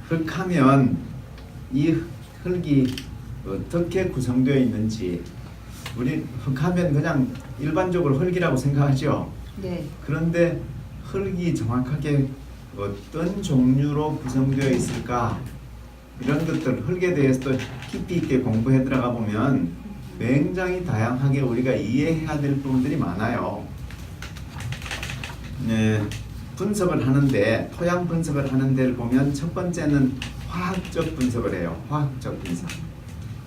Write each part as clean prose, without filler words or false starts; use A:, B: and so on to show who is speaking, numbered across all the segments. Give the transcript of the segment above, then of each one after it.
A: 흙하면 이 흙이 어떻게 구성되어 있는지, 우리 흙하면 그냥 일반적으로 흙이라고 생각하죠.
B: 네.
A: 그런데 흙이 정확하게 어떤 종류로 구성되어 있을까, 이런 것들 흙에 대해서도 깊이 있게 공부해 들어가 보면 굉장히 다양하게 우리가 이해해야 될 부분들이 많아요. 네, 분석을 하는데, 토양 분석을 하는 데를 보면 첫 번째는 화학적 분석을 해요. 화학적 분석.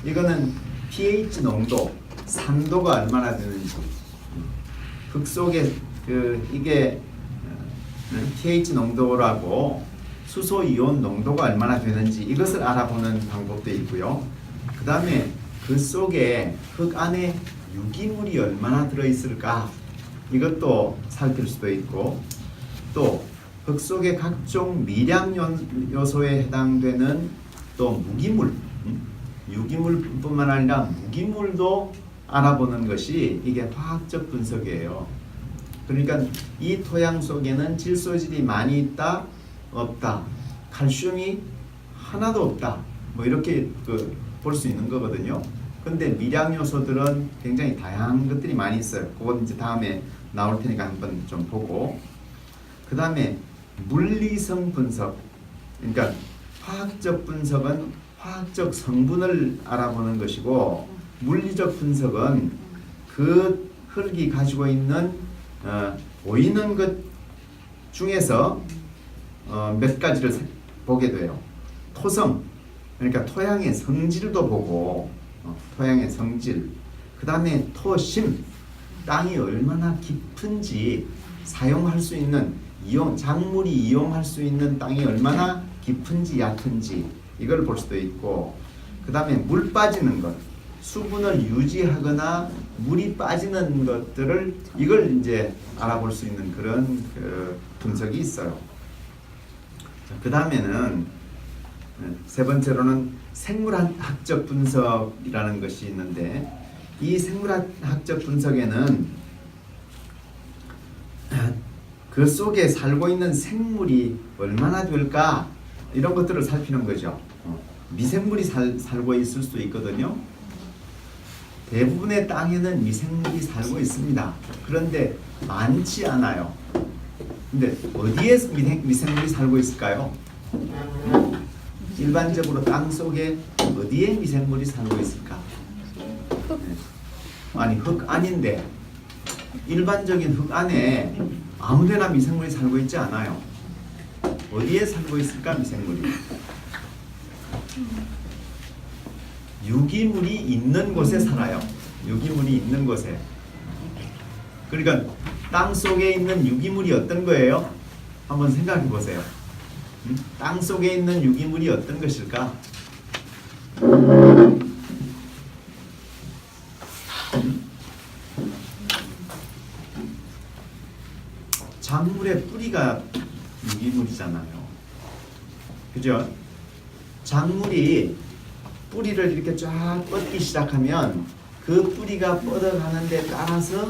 A: 이거는 pH 농도, 산도가 얼마나 되는지, 흙 속에 이게 pH 농도라고 수소 이온 농도가 얼마나 되는지 이것을 알아보는 방법도 있고요. 그 다음에 그 속에 흙 안에 유기물이 얼마나 들어있을까, 이것도 살필 수도 있고, 또 흙 속에 각종 미량 요소에 해당되는 또 무기물, 유기물뿐만 아니라 무기물도 알아보는 것이 이게 화학적 분석이에요. 그러니까 이 토양 속에는 질소질이 많이 있다, 없다, 칼슘이 하나도 없다, 뭐 이렇게 볼 수 있는 거거든요. 근데 미량 요소들은 굉장히 다양한 것들이 많이 있어요. 그건 이제 다음에 나올 테니까 한번 좀 보고. 그 다음에 물리성 분석, 그러니까 화학적 분석은 화학적 성분을 알아보는 것이고, 물리적 분석은 그 흙이 가지고 있는 보이는 것 중에서 몇 가지를 보게 돼요. 토성, 그러니까 토양의 성질도 보고, 토양의 성질, 그 다음에 토심, 땅이 얼마나 깊은지, 사용할 수 있는 작물이 이용할 수 있는 땅이 얼마나 깊은지 얕은지 이걸 볼 수도 있고, 그 다음에 물 빠지는 것, 수분을 유지하거나 물이 빠지는 것들을 이걸 이제 알아볼 수 있는 그런 분석이 있어요. 그 다음에는 세 번째로는 생물학적 분석이라는 것이 있는데, 이 생물학적 분석에는 그 속에 살고 있는 생물이 얼마나 될까, 이런 것들을 살피는 거죠. 미생물이 살고 있을 수도 있거든요. 대부분의 땅에는 미생물이 살고 있습니다. 그런데 많지 않아요. 근데 어디에 미생물이 살고 있을까요? 일반적으로 땅 속에 어디에 미생물이 살고 있을까? 아니, 흙 안인데, 일반적인 흙 안에 아무데나 미생물이 살고 있지 않아요. 어디에 살고 있을까, 미생물이? 유기물이 있는 곳에 살아요. 유기물이 있는 곳에. 그러니까 땅 속에 있는 유기물이 어떤 거예요? 한번 생각해 보세요. 땅 속에 있는 유기물이 어떤 것일까? 작물의 뿌리가 유기물이잖아요. 그죠? 작물이 뿌리를 이렇게 쫙 뻗기 시작하면 그 뿌리가 뻗어가는 데 따라서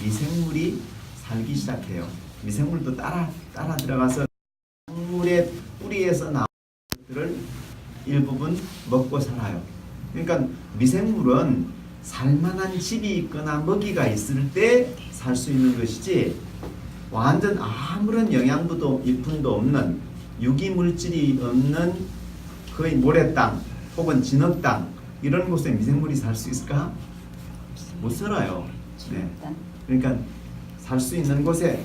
A: 미생물이 살기 시작해요. 미생물도 따라 들어가서 작물의 뿌리에서 나온 것들을 일부분 먹고 살아요. 그러니까 미생물은 살만한 집이 있거나 먹이가 있을 때 살 수 있는 것이지, 완전 아무런 영양분도 없는 유기물질이 없는 거의 모래땅 혹은 진흙땅, 이런 곳에 미생물이 살 수 있을까? 못 살아요. 네. 그러니까 살 수 있는 곳에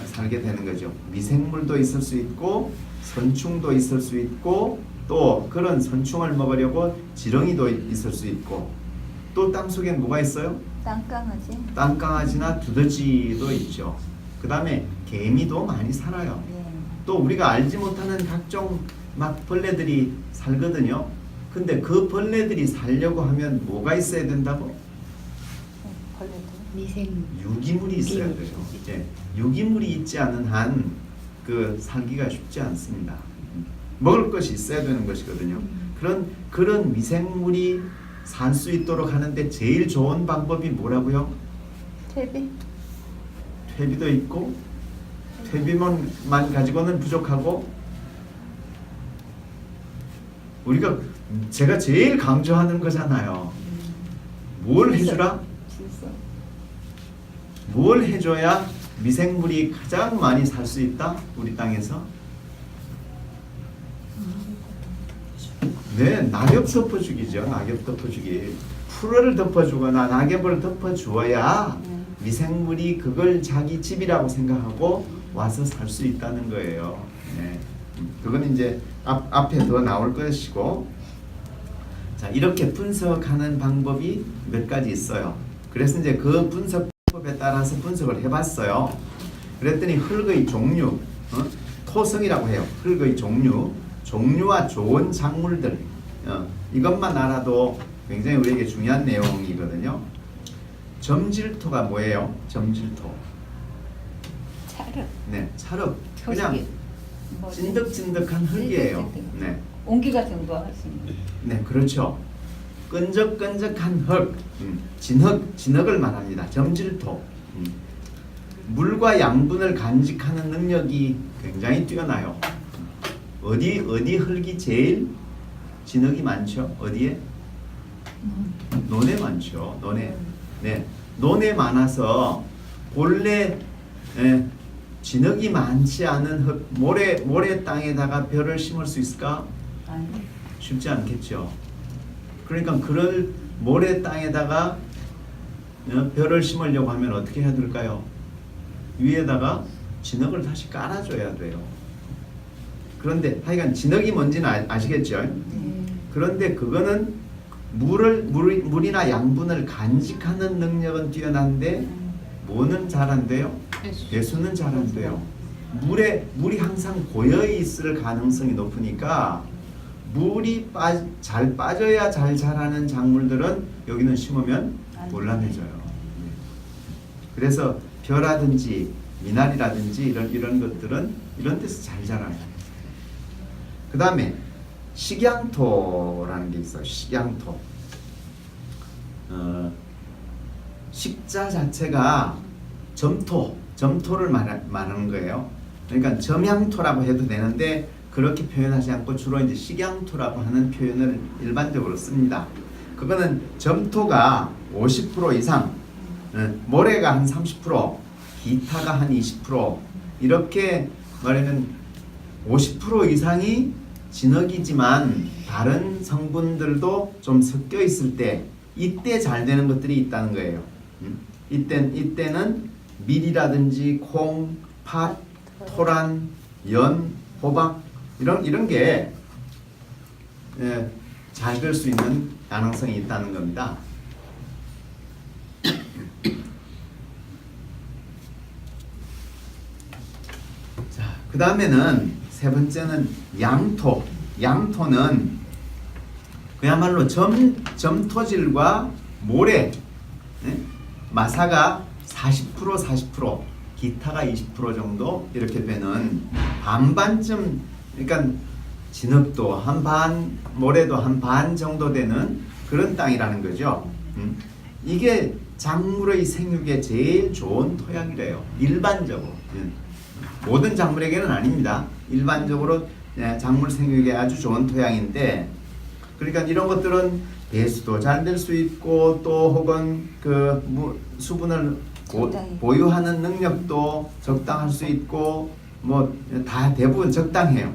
A: 살게 되는 거죠. 미생물도 있을 수 있고, 선충도 있을 수 있고, 또 그런 선충을 먹으려고 지렁이도 있을 수 있고, 또 땅속에 뭐가 있어요?
B: 땅강아지.
A: 땅강아지나 두더지도 있죠. 그 다음에 개미도 많이 살아요.
B: 네.
A: 또 우리가 알지 못하는 각종 막 벌레들이 살거든요. 근데 그 벌레들이 살려고 하면 뭐가 있어야 된다고?
B: 벌레들. 미생물.
A: 유기물이 있어야 돼요. 이제 유기물이 있지 않은 한 살기가 쉽지 않습니다. 먹을 것이 있어야 되는 것이거든요. 그런 미생물이 살 수 있도록 하는데 제일 좋은 방법이 뭐라고요?
B: 퇴비.
A: 퇴비도 있고, 퇴비만 가지고는 부족하고, 우리가 제가 제일 강조하는 거잖아요. 뭘 해주라?
B: 질서.
A: 뭘 해줘야 미생물이 가장 많이 살 수 있다? 우리 땅에서? 네, 낙엽 덮어주기죠. 낙엽 덮어주기. 풀을 덮어주거나 낙엽을 덮어주어야 미생물이 그걸 자기 집이라고 생각하고 와서 살 수 있다는 거예요. 네. 그건 이제 앞에 더 나올 것이고, 자, 이렇게 분석하는 방법이 몇 가지 있어요. 그래서 이제 그 분석법에 따라서 분석을 해봤어요. 그랬더니 흙의 종류, 토성이라고 해요. 흙의 종류와 좋은 작물들, 이것만 알아도 굉장히 우리에게 중요한 내용이거든요. 점질토가 뭐예요? 점질토.
B: 차르.
A: 네, 찰흙. 그냥
B: 뭐지?
A: 찐득찐득한 흙이에요.
B: 찐득찐득.
A: 네,
B: 옹기 같은 거 할 수 있는.
A: 네, 그렇죠. 끈적끈적한 흙, 진흙을 말합니다. 점질토. 물과 양분을 간직하는 능력이 굉장히 뛰어나요. 어디 흙이 제일 진흙이 많죠? 어디에? 논에 많죠. 논에. 네, 논에 많아서 본래 진흙이 많지 않은 흙, 모래 땅에다가 벼를 심을 수 있을까?
B: 아니.
A: 쉽지 않겠죠. 그러니까 그럴 모래 땅에다가 벼를 심으려고 하면 어떻게 해야 될까요? 위에다가 진흙을 다시 깔아줘야 돼요. 그런데 하여간 진흙이 뭔지는 아시겠죠? 그런데 그거는 물이나 양분을 간직하는 능력은 뛰어난데 뭐는 잘 안 돼요? 배수는 잘 안 돼요. 물이 항상 고여 있을 가능성이 높으니까 물이 잘 빠져야 잘 자라는 작물들은 여기는 심으면 곤란해져요. 그래서 벼라든지 미나리라든지 이런 것들은 이런 데서 잘 자라요. 그 다음에 식양토라는 게 있어요. 식양토. 식자 자체가 점토를 말하는 거예요. 그러니까 점양토라고 해도 되는데 그렇게 표현하지 않고 주로 이제 식양토라고 하는 표현을 일반적으로 씁니다. 그거는 점토가 50% 이상, 모래가 한 30%, 기타가 한 20% 이렇게 말하면 50% 이상이 진흙이지만 다른 성분들도 좀 섞여 있을 때 이때 잘 되는 것들이 있다는 거예요. 이때는 밀이라든지 콩, 팥, 토란, 연, 호박 이런 게 잘 될 수 있는 가능성이 있다는 겁니다. 자, 그 다음에는 세 번째는 양토. 양토는 그야말로 점토질과 모래, 마사가 40%, 기타가 20% 정도 이렇게 되는 반반쯤, 그러니까 진흙도 한 반, 모래도 한 반 정도 되는 그런 땅이라는 거죠. 이게 작물의 생육에 제일 좋은 토양이래요. 일반적으로. 모든 작물에게는 아닙니다. 일반적으로 작물 생육에 아주 좋은 토양인데, 그러니까 이런 것들은 배수도 잘 될 수 있고 또 혹은 그 수분을 보유하는 능력도 적당할 수 있고 뭐 다 대부분 적당해요.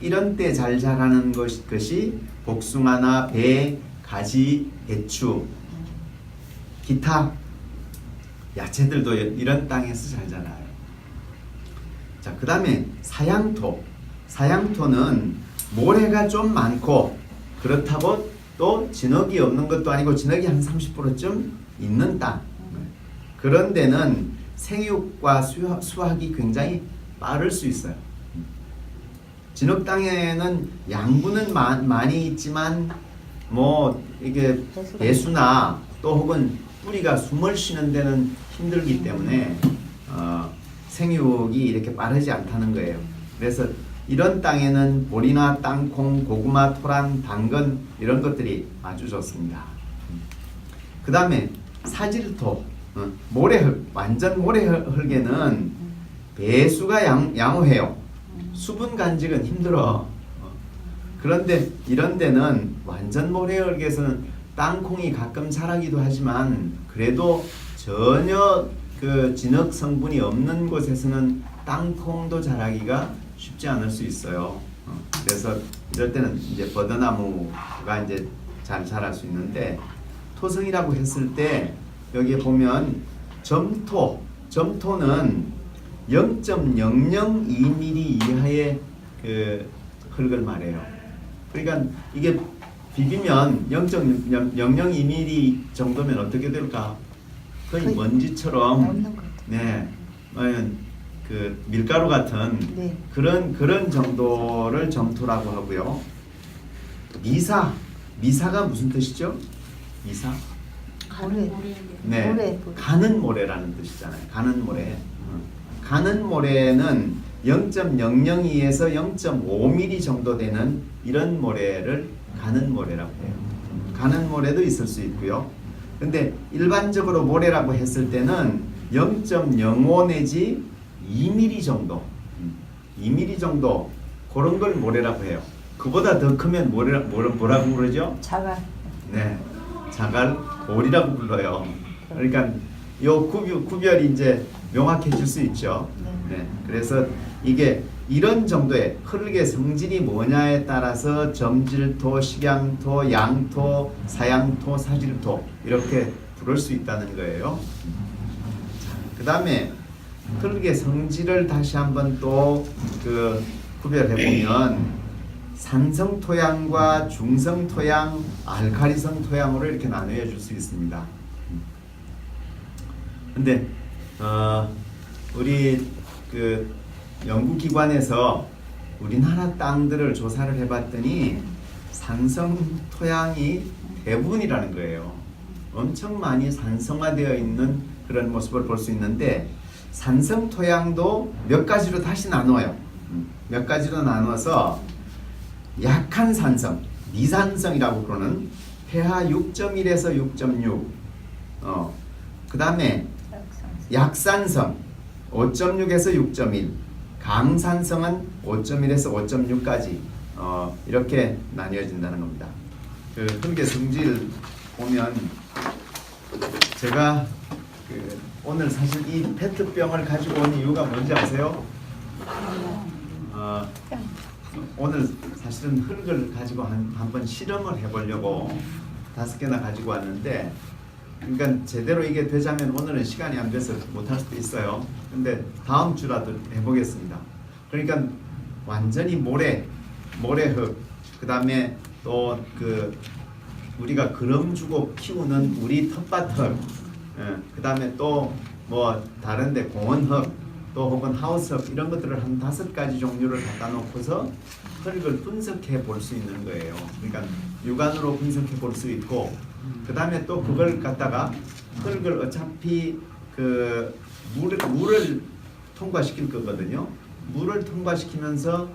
A: 이런 때 잘 자라는 것이 복숭아나 배, 가지, 배추, 기타 야채들도 이런 땅에서 잘 자라요. 자, 그 다음에 사양토. 사양토는 모래가 좀 많고 그렇다고 또 진흙이 없는 것도 아니고 진흙이 한 30%쯤 있는 땅. 그런 데는 생육과 수확이 굉장히 빠를 수 있어요. 진흙 땅에는 양분은 많이 있지만 뭐 이게 배수나 또 혹은 뿌리가 숨을 쉬는 데는 힘들기 때문에 생육이 이렇게 빠르지 않다는 거예요. 그래서 이런 땅에는 보리나 땅콩, 고구마, 토란, 당근 이런 것들이 아주 좋습니다. 그 다음에 사질토, 모래흙, 완전 모래흙에는 배수가 양호해요. 수분 간직은 힘들어. 그런데 이런 데는 완전 모래흙에서는 땅콩이 가끔 자라기도 하지만 그래도 전혀 그 진흙 성분이 없는 곳에서는 땅콩도 자라기가 쉽지 않을 수 있어요. 그래서 이럴 때는 이제 버드나무가 이제 잘 자랄 수 있는데 토성이라고 했을 때 여기 보면 점토는 0.002mm 이하의 그 흙을 말해요. 그러니까 이게 비비면 0.002mm 정도면 어떻게 될까? 거의 먼지처럼
C: 없는 것 같아요.
A: 네, 그 밀가루 같은
C: 네.
A: 그런 정도를 점토라고 하고요. 미사가 무슨 뜻이죠? 미사?
C: 모래.
A: 네,
C: 모래.
A: 가는 모래라는 뜻이잖아요. 가는 모래. 가는 모래는 0.002에서 0.5mm 정도 되는 이런 모래를 가는 모래라고 해요. 가는 모래도 있을 수 있고요. 근데 일반적으로 모래라고 했을 때는 0.05 내지 2mm 정도, 2mm 정도 그런 걸 모래라고 해요. 그보다 더 크면 뭐라고 그러죠?
C: 자갈.
A: 네, 자갈골이라고 불러요. 그러니까 요 구별이 이제 명확해질 수 있죠. 네, 그래서 이게 이런 정도의 흙의 성질이 뭐냐에 따라서 점질토, 식양토, 양토, 사양토, 사질토 이렇게 부를 수 있다는 거예요. 그 다음에 흙의 성질을 다시 한번 또 그 구별해 보면 산성 토양과 중성 토양, 알칼리성 토양으로 이렇게 나누어 줄 수 있습니다. 근데 우리 그 연구기관에서 우리나라 땅들을 조사를 해봤더니 산성 토양이 대부분이라는 거예요. 엄청 많이 산성화되어 있는 그런 모습을 볼 수 있는데 산성 토양도 몇 가지로 다시 나눠요. 몇 가지로 나눠서 약한 산성, 미산성이라고 그러는 pH 6.1에서 6.6, 그 다음에 약산성 5.6에서 6.1, 강산성은 5.1에서 5.6까지 이렇게 나뉘어진다는 겁니다. 그 흙의 성질 보면 제가 오늘 사실 이 페트병을 가지고 온 이유가 뭔지 아세요? 오늘 사실은 흙을 가지고 한번 실험을 해보려고 5개나 가지고 왔는데, 그러니까 제대로 이게 되자면 오늘은 시간이 안 돼서 못할 수도 있어요. 근데 다음 주라도 해보겠습니다. 그러니까 완전히 모래흙, 그 다음에 또 그 우리가 그름 주고 키우는 우리 텃밭흙, 그 다음에 또 뭐 다른데 공원흙, 또 혹은 하우스흙 이런 것들을 한 5가지 종류를 갖다 놓고서 흙을 분석해 볼 수 있는 거예요. 그러니까 육안으로 분석해 볼 수 있고, 그 다음에 또 그걸 갖다가 흙을 어차피 그 물을 통과시킬 거거든요. 물을 통과시키면서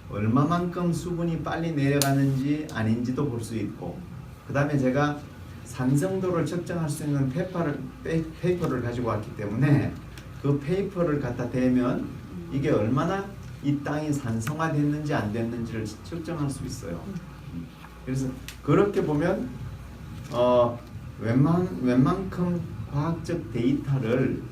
A: 얼마만큼 수분이 빨리 내려가는지 아닌지도 볼 수 있고, 그 다음에 제가 산성도를 측정할 수 있는 페이퍼를 가지고 왔기 때문에 그 페이퍼를 갖다 대면 이게 얼마나 이 땅이 산성화됐는지 안 됐는지를 측정할 수 있어요. 그래서 그렇게 보면 웬만큼 과학적 데이터를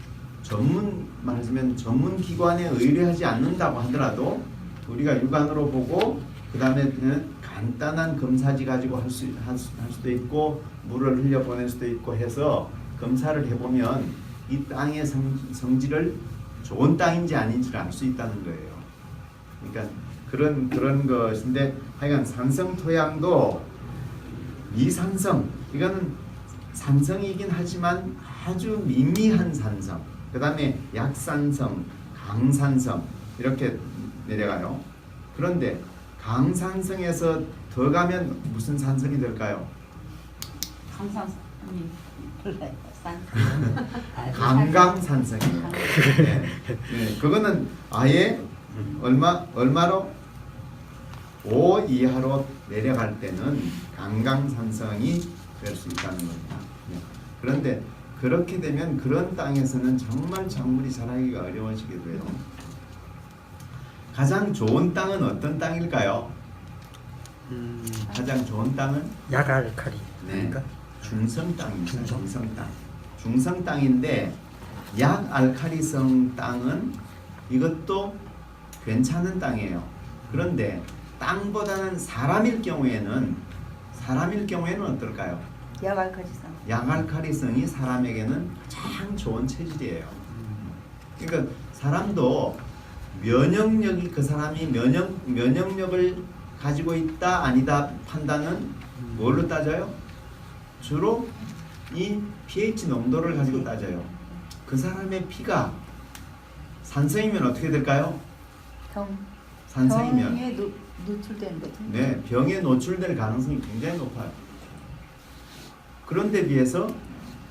A: 말하자면 전문 기관에 의뢰하지 않는다고 하더라도 우리가 육안으로 보고 그 다음에는 간단한 검사지 가지고 할 수도 있고 물을 흘려보낼 수도 있고 해서 검사를 해보면 이 땅의 성질을 좋은 땅인지 아닌지를 알 수 있다는 거예요. 그러니까 그런 것인데, 하여간 산성 토양도 미산성, 이거는 산성이긴 하지만 아주 미미한 산성, 그 다음에 약산성, 강산성 이렇게 내려가요. 그런데 강산성에서 더 가면 무슨 산성이 될까요?
B: 강산성이 몰라요.
A: 강강산성이에요. 네. 네, 그거는 아예 얼마로 5 이하로 내려갈 때는 강강산성이 될 수 있다는 겁니다. 네. 그런데 그렇게 되면 그런 땅에서는 정말 작물이 자라기가 어려워지게 돼요. 가장 좋은 땅은 어떤 땅일까요? 가장 좋은 땅은
C: 약알칼리.
A: 네,
C: 그러니까
A: 중성 땅입니다.
C: 중성?
A: 중성 땅. 중성 땅인데 약알칼리성 땅은 이것도 괜찮은 땅이에요. 그런데 땅보다는 사람일 경우에는 어떨까요?
B: 야갈까지상.
A: 약알칼리성이 사람에게는 가장 좋은 체질이에요. 그러니까 사람도 면역력이 그 사람이 면역력을 가지고 있다 아니다 판단은 뭘로 따져요? 주로 이 pH 농도를 가지고 따져요. 그 사람의 피가 산성이면 어떻게 될까요? 산성이면
B: 병에 노출되는 거죠.
A: 네, 병에 노출될 가능성이 굉장히 높아요. 그런데 비해서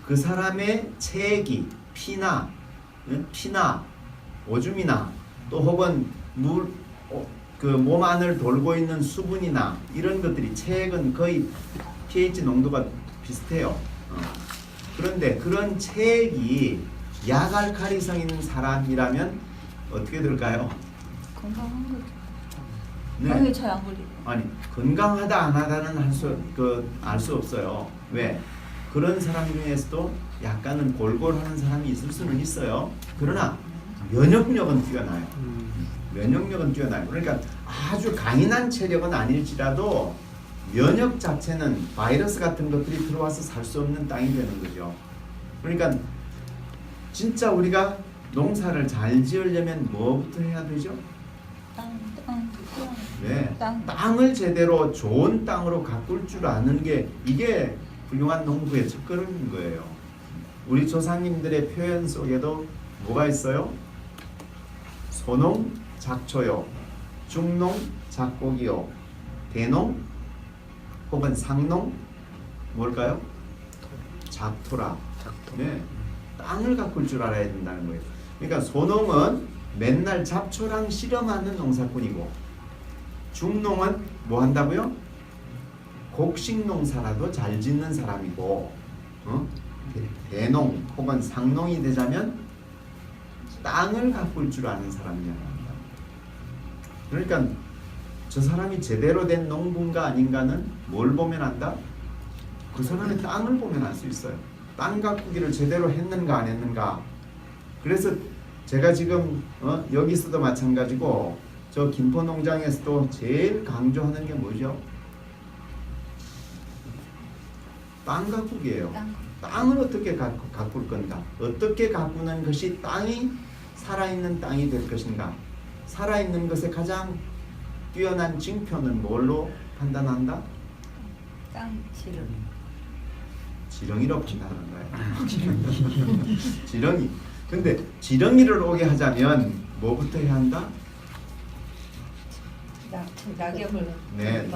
A: 그 사람의 체액이 피나 오줌이나 또 혹은 그 몸 안을 돌고 있는 수분이나 이런 것들이 체액은 거의 pH 농도가 비슷해요. 그런데 그런 체액이 약알칼리성 있는 사람이라면 어떻게 될까요?
B: 건강한 거죠.
A: 네.
B: 병에 잘 안 걸리고.
A: 아니 건강하다 안 하다는 알 수 없어요. 왜? 그런 사람 중에서도 약간은 골골하는 사람이 있을 수는 있어요. 그러나 면역력은 뛰어나요. 면역력은 뛰어나요. 그러니까 아주 강인한 체력은 아닐지라도 면역 자체는 바이러스 같은 것들이 들어와서 살 수 없는 땅이 되는 거죠. 그러니까 진짜 우리가 농사를 잘 지으려면 뭐부터 해야 되죠? 네, 땅을 제대로 좋은 땅으로 가꿀 줄 아는 게 이게 훌륭한 농부의 첫걸음인 거예요. 우리 조상님들의 표현 속에도 뭐가 있어요? 소농 작초요, 중농 작곡이요, 대농 혹은 상농 뭘까요? 작토라. 네, 땅을 가꿀 줄 알아야 된다는 거예요. 그러니까 소농은 맨날 잡초랑 씨름하는 농사꾼이고, 중농은 뭐 한다고요? 곡식 농사라도 잘 짓는 사람이고, 대농 혹은 상농이 되자면 땅을 가꿀 줄 아는 사람이야. 그러니까 저 사람이 제대로 된 농부인가 아닌가는 뭘 보면 안다? 그 사람의 땅을 보면 알 수 있어요. 땅 가꾸기를 제대로 했는가 안 했는가. 그래서 제가 지금 여기서도 마찬가지고 저 김포 농장에서도 제일 강조하는 게 뭐죠? 땅 가꾸기예요. 땅을 어떻게 가꿀 건가? 어떻게 가꾸는 것이 땅이 살아있는 땅이 될 것인가? 살아있는 것의 가장 뛰어난 징표는 뭘로 판단한다?
B: 땅 지름.
A: 지렁이로 판단하는 거예요. 지렁이. 근데 지렁이를 오게 하자면 뭐부터 해야 한다?
B: 낙엽을.
A: 네,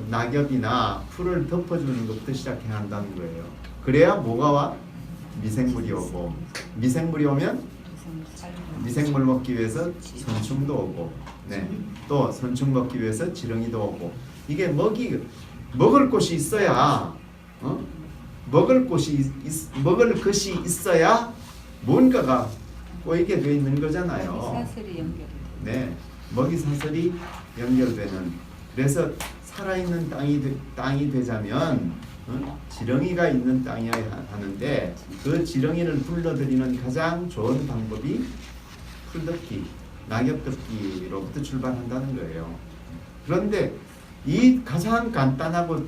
A: 낙엽이나 풀을 덮어주는 것부터 시작해야 한다는 거예요. 그래야 뭐가 와? 미생물이 오고, 미생물이 오면 미생물 먹기 위해서 선충도 오고, 네, 또 선충 먹기 위해서 지렁이도 오고. 이게 먹을 곳이 있어야, 먹을 것이 있어야 뭔가가 꼬이게 돼 있는 거잖아요.
B: 사슬이 연결.
A: 네, 먹이 사슬이 연결되는. 그래서 살아있는 땅이 되자면 지렁이가 있는 땅이어야 하는데, 그 지렁이를 불러들이는 가장 좋은 방법이 풀덮기, 낙엽덮기로부터 출발한다는 거예요. 그런데 이 가장 간단하고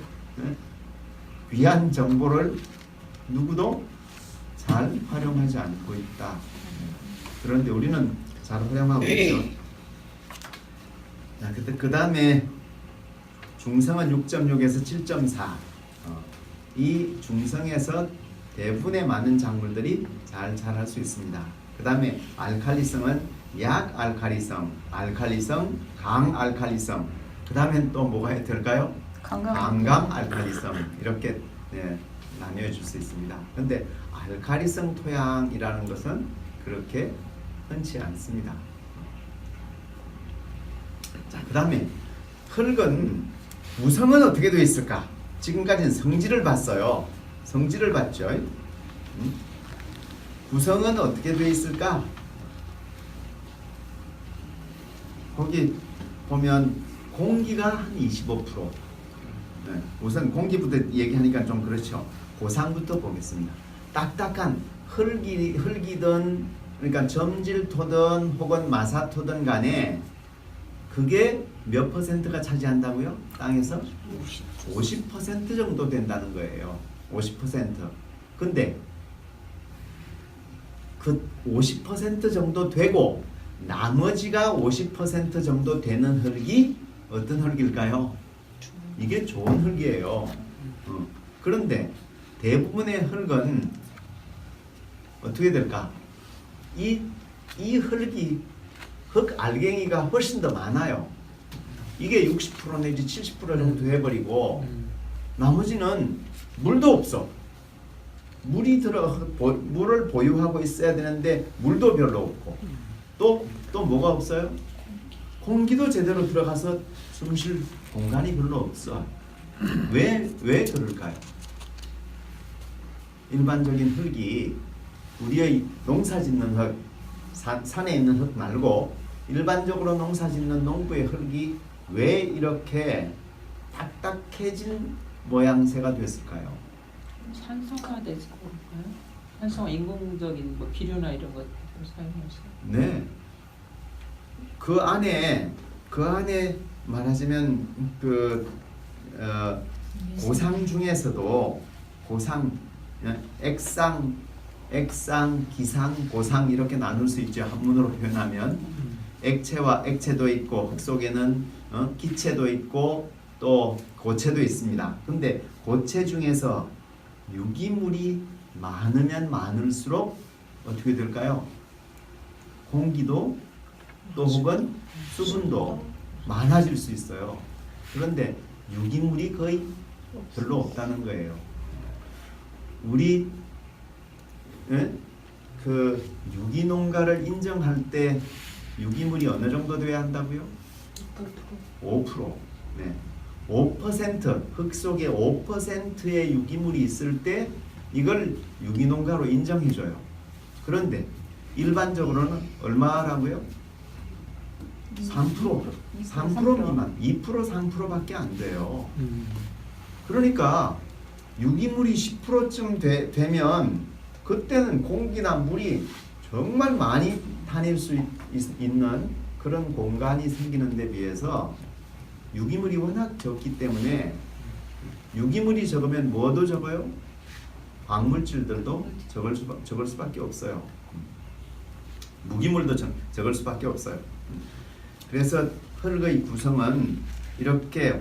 A: 귀한 정보를 누구도 잘 활용하지 않고 있다. 그런데 우리는 잘 활용하고 있죠. 그 다음에 중성은 6.6에서 7.4. 이 중성에서 대부분의 많은 작물들이 잘 자랄 수 있습니다. 그 다음에 알칼리성은 약알칼리성, 알칼리성, 강알칼리성. 그 다음엔 또 뭐가 될까요? 강감알칼리성. 이렇게 나뉘어 줄 수 있습니다. 그런데 알칼리성 토양이라는 것은 그렇게 흔치 않습니다. 자, 그 다음에 흙은 구성은 어떻게 되어 있을까? 지금까지는 성질을 봤어요. 성질을 봤죠. 구성은 어떻게 되어 있을까? 거기 보면 공기가 한 25%, 네. 우선 공기부터 얘기하니까 좀 그렇죠. 고상부터 보겠습니다. 딱딱한 흙이든 그러니까 점질토든 혹은 마사토든 간에 그게 몇 퍼센트가 차지한다고요? 땅에서 50% 정도 된다는 거예요. 50%. 근데 그 50% 정도 되고 나머지가 50% 정도 되는 흙이 어떤 흙일까요? 이게 좋은 흙이에요. 그런데 대부분의 흙은 어떻게 될까? 이 흙이 흙 알갱이가 훨씬 더 많아요. 이게 60% 내지 70% 정도 돼버리고 나머지는 물도 없어. 물을 보유하고 있어야 되는데 물도 별로 없고 또 뭐가 없어요? 공기도 제대로 들어가서 숨 쉴 공간이 별로 없어. 왜 그럴까요? 일반적인 흙이 우리의 농사짓는 흙, 산에 있는 흙 말고 일반적으로 농사짓는 농부의 흙이 왜 이렇게 딱딱해진 모양새가 됐을까요?
C: 산소가 돼서 그럴까요? 산소가 인공적인 뭐 비료나 이런 것 사용해서.
A: 네. 그 안에 말하자면 고상 중에서도 고상, 액상, 기상, 고상 이렇게 나눌 수 있죠. 한문으로 표현하면 액체와 액체도 있고 흙 속에는 기체도 있고 또 고체도 있습니다. 근데 고체 중에서 유기물이 많으면 많을수록 어떻게 될까요? 공기도 또 혹은 수분도 많아질 수 있어요. 그런데 유기물이 거의 별로 없다는 거예요. 우리 그 유기농가를 인정할 때 유기물이 어느 정도 돼야 한다고요? 5%. 네. 5% 흙 속에 5%의 유기물이 있을 때 이걸 유기농가로 인정해줘요. 그런데 일반적으로는 얼마라고요? 3% 미만, 2% 3%밖에 안 돼요. 그러니까 유기물이 10%쯤 되면 그때는 공기나 물이 정말 많이 다닐 수 있는 그런 공간이 생기는 데 비해서 유기물이 워낙 적기 때문에 유기물이 적으면 뭐도 적어요? 광물질들도 적을 수밖에 없어요. 무기물도 적을 수밖에 없어요. 그래서 흙의 구성은 이렇게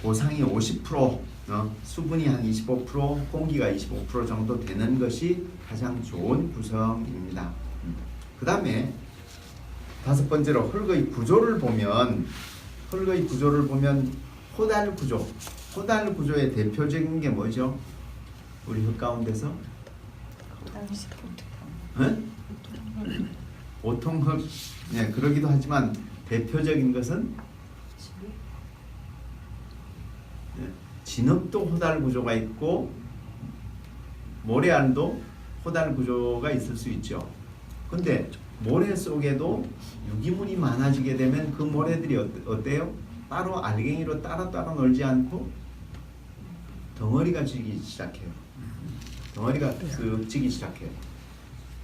A: 고상이 50%, 수분이 한 25%, 공기가 25% 정도 되는 것이 가장 좋은 구성입니다. 그 다음에 다섯 번째로 흙의 구조를 보면 호달 구조. 호달 구조의 대표적인 게 뭐죠? 우리 흙 가운데서? 보통 흙, 네, 그러기도 하지만 대표적인 것은 진흙도 호달 구조가 있고 모래알도 호달 구조가 있을 수 있죠. 근데 모래 속에도 유기물이 많아지게 되면 그 모래들이 어때요? 따로 알갱이로 따로 놀지 않고 덩어리가 지기 시작해요. 덩어리가 쓱 지기 시작해요.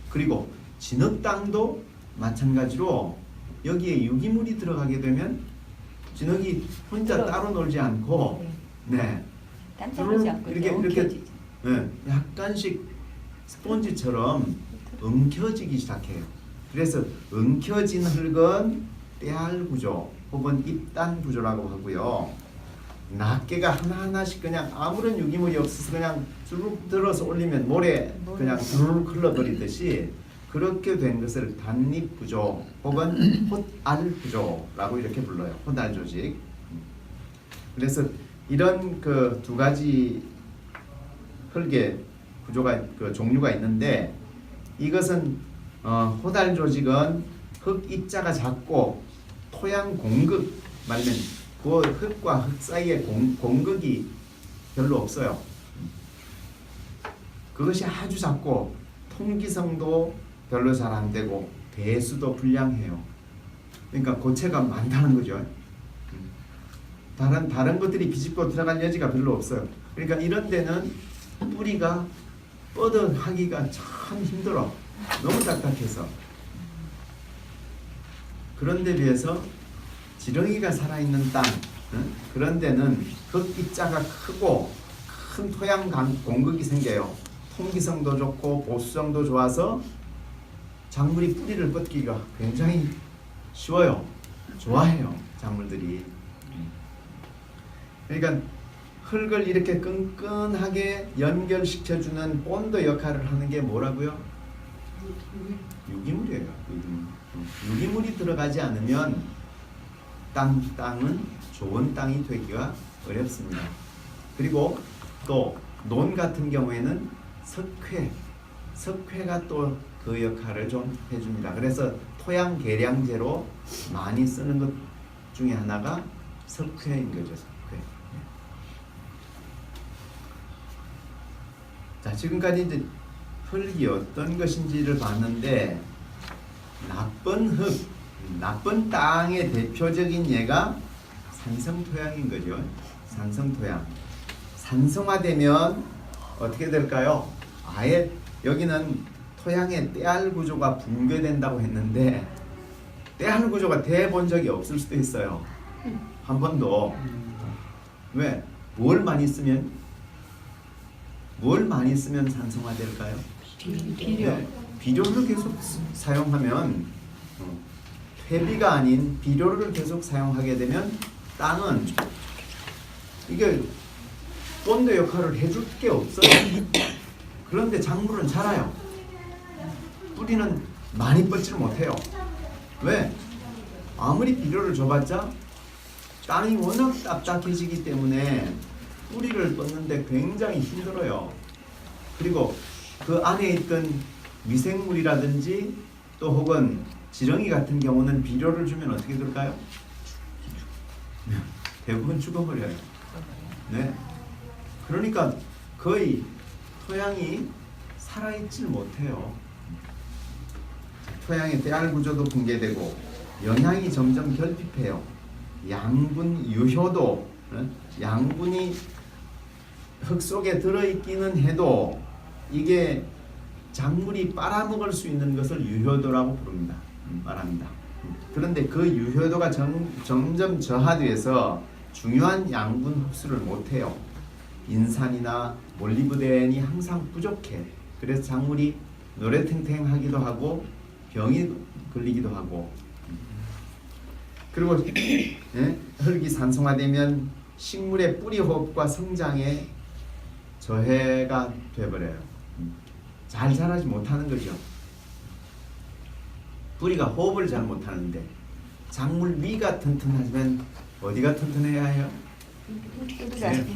A: 그리고 진흙 땅도 마찬가지로 여기에 유기물이 들어가게 되면 진흙이 혼자 따로 놀지 않고
B: 단단하지 않고
A: 이렇게 약간씩 스폰지처럼 엉켜지기 시작해요. 그래서 엉켜진 흙은 때알 구조 혹은 입단 구조라고 하고요. 낱개가 하나하나씩 그냥 아무런 유기물이 없어서 그냥 쭉 들어서 올리면 모래 그냥 주르륵 흘러버리듯이 그렇게 된 것을 단립 구조 혹은 홑알 구조라고 이렇게 불러요. 홑알 조직. 그래서 이런 그 두 가지 흙의 구조가 종류가 있는데 이것은 홑알 조직은 흙 입자가 작고 토양 공극 말하면 그 흙과 흙 사이에 공극이 별로 없어요. 그것이 아주 작고 통기성도 별로 잘 안 되고 배수도 불량해요. 그러니까 고체가 많다는 거죠. 다른 것들이 비집고 들어갈 여지가 별로 없어요. 그러니까 이런 데는 뿌리가 뻗어하기가 참 힘들어. 너무 딱딱해서. 그런 데 비해서 지렁이가 살아있는 땅, 그런 데는 흙입자가 크고 큰 토양 공급이 생겨요. 통기성도 좋고 보수성도 좋아서 작물이 뿌리를 뻗기가 굉장히 쉬워요. 좋아해요, 작물들이. 그러니까 흙을 이렇게 끈끈하게 연결시켜주는 본드 역할을 하는 게 뭐라고요? 유기물이에요. 유기물이 들어가지 않으면 땅은 좋은 땅이 되기가 어렵습니다. 그리고 또 논 같은 경우에는 석회가 또 그 역할을 좀 해줍니다. 그래서 토양 계량제로 많이 쓰는 것 중에 하나가 석회인 거죠. 석회. 자, 지금까지 이제 흙이 어떤 것인지를 봤는데, 나쁜 땅의 대표적인 예가 산성토양인 거죠. 산성토양. 산성화되면 어떻게 될까요? 아예 여기는 토양의 때알 구조가 붕괴된다고 했는데, 때알 구조가 돼 본 적이 없을 수도 있어요. 한 번도. 왜? 뭘 많이 쓰면 산성화될까요?
B: 비료.
A: 네, 비료를 계속 사용하면, 퇴비가 아닌 비료를 계속 사용하게 되면 땅은 이게 본드 역할을 해줄 게 없어요. 그런데 작물은 자라요. 뿌리는 많이 뻗지를 못해요. 왜? 아무리 비료를 줘봤자 땅이 워낙 딱딱해지기 때문에 뿌리를 뻗는데 굉장히 힘들어요. 그리고 그 안에 있던 미생물이라든지 또 혹은 지렁이 같은 경우는 비료를 주면 어떻게 될까요? 대부분 죽어버려요. 네. 그러니까 거의 토양이 살아있질 못해요. 토양의 때알 구조도 붕괴되고 영양이 점점 결핍해요. 양분 유효도, 양분이 흙 속에 들어있기는 해도 이게 작물이 빨아먹을 수 있는 것을 유효도라고 말합니다. 그런데 그 유효도가 점점 저하돼서 중요한 양분 흡수를 못해요. 인산이나 몰리브덴이 항상 부족해. 그래서 작물이 노래탱탱하기도 하고 병이 걸리기도 하고. 그리고 흙이 산성화되면 식물의 뿌리 호흡과 성장에 저해가 돼버려요. 잘 자라지 못하는 거죠. 뿌리가 호흡을 잘 못하는데, 작물 위가 튼튼하지만 어디가 튼튼해야 해요?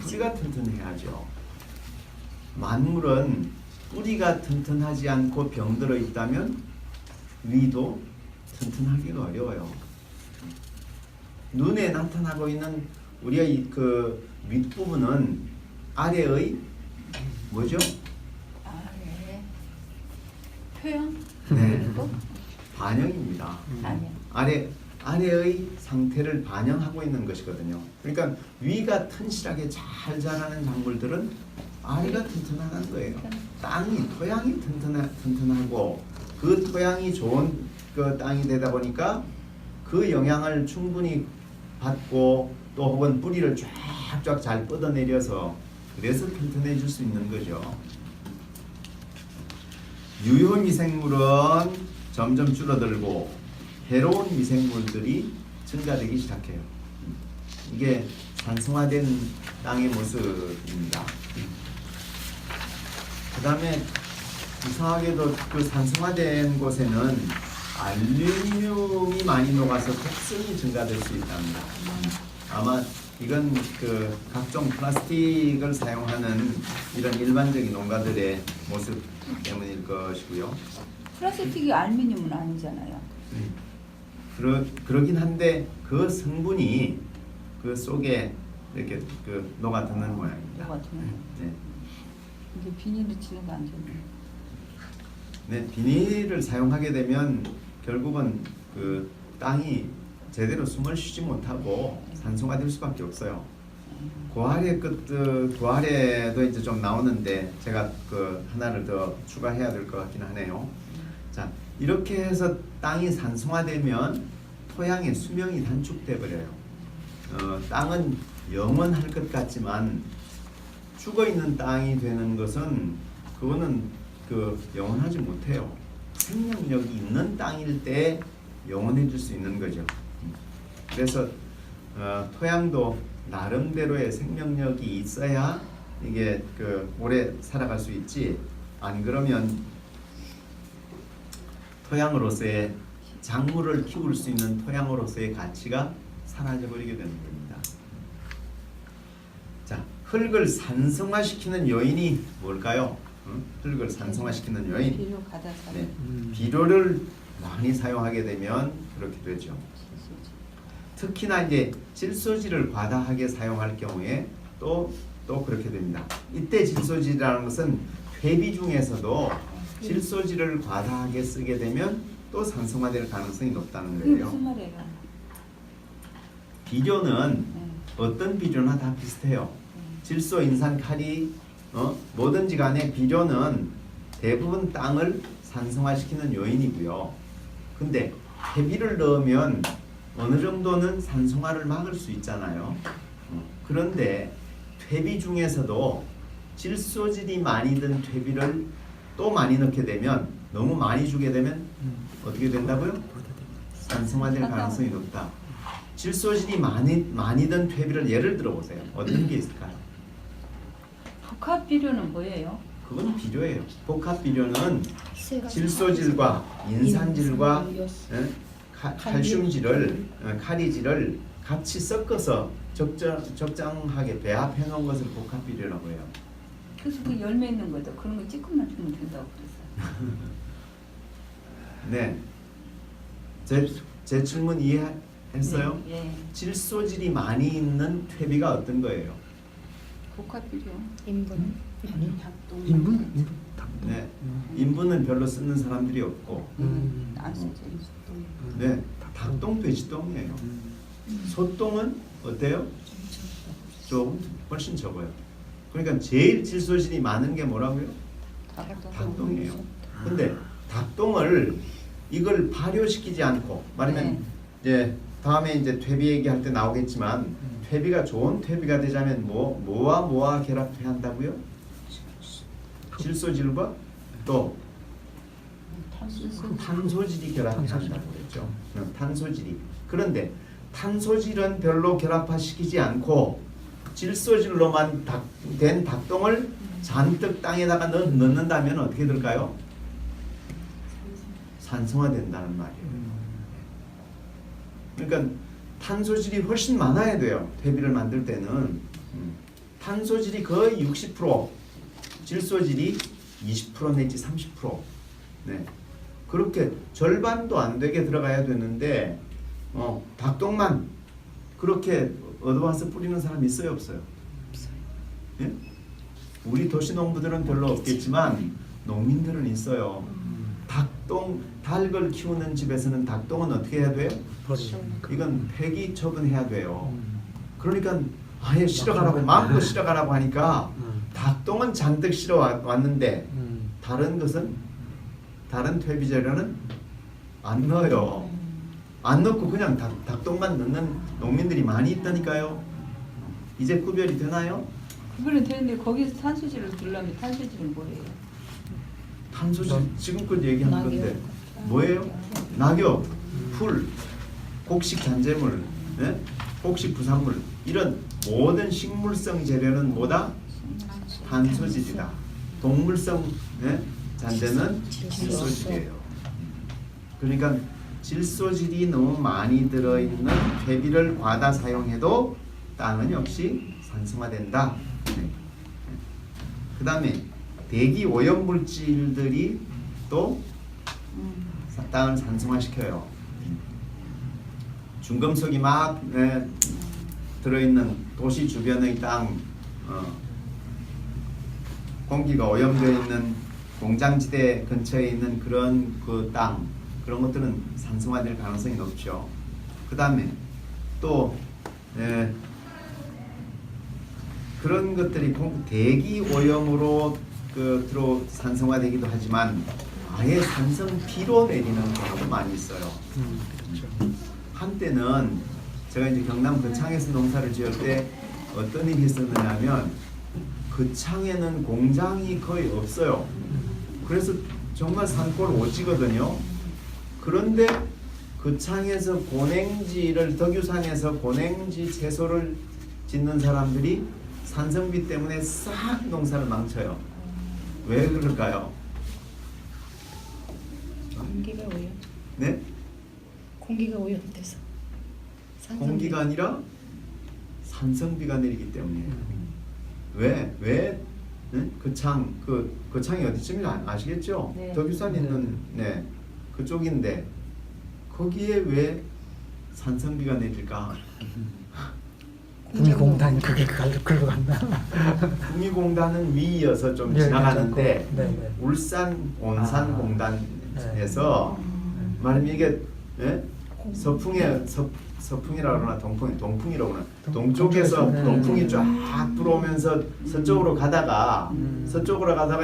A: 뿌리가 튼튼해야죠. 만물은 뿌리가 튼튼하지 않고 병들어 있다면 위도 튼튼하기가 어려워요. 눈에 나타나고 있는 우리의 그 윗부분은 아래의 뭐죠?
B: 표현?
A: 네. 반영입니다.
B: 아니요.
A: 아래의 상태를 반영하고 있는 것이거든요. 그러니까 위가 튼실하게 잘 자라는 작물들은 아래가 튼튼한 거예요. 토양이 튼튼하고 그 토양이 좋은 그 땅이 되다 보니까 그 영향을 충분히 받고 또 혹은 뿌리를 쫙쫙 잘 뻗어내려서 그래서 튼튼해질 수 있는 거죠. 유효 미생물은 점점 줄어들고 해로운 미생물들이 증가되기 시작해요. 이게 산성화된 땅의 모습입니다. 그 다음에 이상하게도 그 산성화된 곳에는 알루미늄이 많이 녹아서 독성이 증가될 수 있답니다. 아마 이건 그 각종 플라스틱을 사용하는 이런 일반적인 농가들의 모습 때문일 것이고요.
B: 플라스틱이 알루미늄은 아니잖아요.
A: 그러긴 한데 그 성분이 그 속에 이렇게 그 녹아드는 모양입니다.
B: 녹아드는.
A: 네.
B: 이제 비닐을 치는 거 안 좋네.
A: 네, 비닐을 사용하게 되면 결국은 그 땅이 제대로 숨을 쉬지 못하고 산소화될 수밖에 없어요. 고하래도 이제 좀 나오는데 제가 그 하나를 더 추가해야 될 것 같긴 하네요. 자, 이렇게 해서 땅이 산성화되면 토양의 수명이 단축돼 버려요. 땅은 영원할 것 같지만 죽어 있는 땅이 되는 것은 그거는 그 영원하지 못해요. 생명력이 있는 땅일 때 영원해질 수 있는 거죠. 그래서 토양도 나름대로의 생명력이 있어야 이게 그 오래 살아갈 수 있지. 안 그러면 토양으로서의 작물을 키울 수 있는 토양으로서의 가치가 사라져 버리게 되는 겁니다. 자, 흙을 산성화시키는 요인이 뭘까요? 흙을 산성화시키는 요인.
B: 비료 가다 사.
A: 네, 비료를 많이 사용하게 되면 그렇게 되죠. 특히나 이제 질소질을 과다하게 사용할 경우에 또 그렇게 됩니다. 이때 질소질이라는 것은 퇴비 중에서도 질소질을 과다하게 쓰게 되면 또 산성화될 가능성이 높다는
B: 그게
A: 거예요.
B: 무슨 말이에요?
A: 비료는 어떤 비료나 다 비슷해요. 질소, 인산, 칼이 뭐든지 간에 비료는 대부분 땅을 산성화시키는 요인이고요. 근데 퇴비를 넣으면 어느 정도는 산성화를 막을 수 있잖아요. 그런데 퇴비 중에서도 질소질이 많이 든 퇴비를 또 많이 넣게 되면 너무 많이 주게 되면 어떻게 된다고요? 산성화될 가능성이 높다. 질소질이 많이 든 퇴비를 예를 들어 보세요. 어떤 게 있을까요?
B: 복합 비료는 뭐예요?
A: 그건 비료예요. 복합 비료는 질소질과 인산질과 칼슘질을 카리질을 같이 섞어서 적정하게 배합해 놓은 것을 복합 비료라고 해요.
B: 그래서 그 열매 있는 거도 그런 거 조금만 주면 된다고 그랬어요.
A: 네, 제 질문 이해했어요?
B: 네, 예.
A: 질소질이 많이 있는 퇴비가 어떤 거예요?
B: 복합 비료.
D: 인분.
E: 인분?
A: 네, 인분은 별로 쓰는 사람들이 없고,
B: 안 쓰죠.
A: 네, 닭똥, 돼지똥이에요. 소똥은 어때요? 좀 훨씬 적어요. 그러니까 제일 질소질이 많은 게 뭐라고요? 닭똥이에요. 근데 닭똥을 이걸 발효시키지 않고 말하면
B: 네.
A: 이제 다음에 이제 퇴비 얘기할 때 나오겠지만 퇴비가 좋은 퇴비가 되자면 뭐와 결합해야 한다고요? 질소질과 또 탄소질이 결합해야 한다고 그랬죠. 탄소질이. 그런데 탄소질은 별로 결합시키지 않고 질소질로만 된 닭똥을 잔뜩 땅에다가 넣는다면 어떻게 될까요? 산성화된다는 말이에요. 그러니까 탄소질이 훨씬 많아야 돼요. 퇴비를 만들 때는 탄소질이 거의 60%, 질소질이 20% 내지 30%. 네, 그렇게 절반도 안 되게 들어가야 되는데 닭똥만 그렇게 얻어와서 뿌리는 사람 있어요, 없어요? 예? 우리 도시 농부들은 별로 없겠지만 농민들은 있어요. 닭을 키우는 집에서는 닭똥은 어떻게 해야 돼요? 이건 폐기 처분해야 돼요. 그러니까 아예 실어가라고 마음껏 실어가라고 하니까 닭똥은 잔뜩 실어 왔는데 다른 것은 다른 퇴비 재료는 안 넣어요. 안 넣고 그냥 닭똥만 넣는 농민들이 많이 있다니까요. 이제 구별이 되나요?
B: 그거는 되는데 거기서 탄소질을 들려면 탄소질은 뭐예요?
A: 탄소질 지금껏 얘기한 건데 뭐예요? 낙엽, 풀, 곡식 잔재물, 네? 곡식 부산물 이런 모든 식물성 재료는 뭐다? 탄소질이다. 동물성 잔재는 질소질이에요. 그러니까 질소질이 너무 많이 들어있는 퇴비를 과다 사용해도 땅은 역시 산성화된다. 그 다음에 대기 오염 물질들이 또 땅을 산성화시켜요. 중금속이 막 들어있는 도시 주변의 땅, 공기가 오염되어 있는 공장지대 근처에 있는 그런 그 땅, 그런 것들은 산성화될 가능성이 높죠. 그 다음에 또 그런 것들이 대기 오염으로 들어 산성화되기도 하지만 아예 산성비로 내리는 경우도 많이 있어요.
E: 그렇죠.
A: 한때는 제가 이제 경남 거창에서 농사를 지을 때 어떤 일이 있었느냐면 거창에는 공장이 거의 없어요. 그래서 정말 산골 오지거든요. 그런데 거창에서 고냉지를 덕유산에서 고냉지 채소를 짓는 사람들이 산성비 때문에 싹 농사를 망쳐요. 왜 그럴까요?
E: 공기가 오염.
A: 네?
E: 공기가 오염돼서.
A: 공기가 아니라 산성비가 내리기 때문이에요. 왜? 네? 거창이 어디쯤인지 아시겠죠?
B: 네.
A: 덕유산 있는 그쪽인데 거기에 왜 산성비가 내릴까?
E: 국미공단 그게 걸로 간다.
A: 국미공단은 위이어서 좀
E: 네,
A: 지나가는데
E: 네.
A: 울산 온산공단에서 말하면 이게 서풍이라고 그러나 동풍이라고 그러나 동쪽에서
E: 네.
A: 동풍이 쫙 들어오면서 서쪽으로 가다가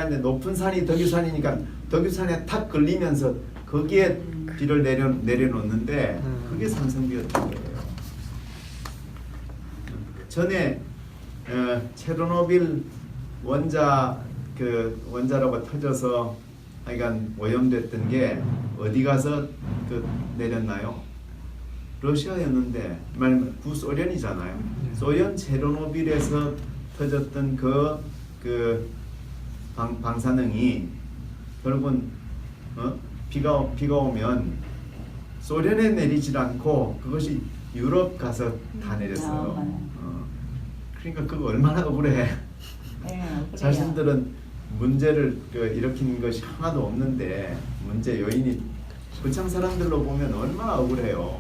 A: 이제 높은 산이 덕유산이니까 덕유산에 탁 걸리면서 거기에 비를 내려놓는데 그게 산성비였던 거예요. 전에 체르노빌 원자로가 터져서 하여간 오염됐던 게 어디 가서 내렸나요? 러시아였는데 말하면 구소련이잖아요. 소련 체르노빌에서 터졌던 그 방사능이 결국은 비가 오면 소련에 내리질 않고 그것이 유럽 가서 다 내렸어요. 그러니까 그거 얼마나 억울해. 자신들은 문제를 일으킨 것이 하나도 없는데 문제 요인이 거창 사람들로 보면 얼마나 억울해요.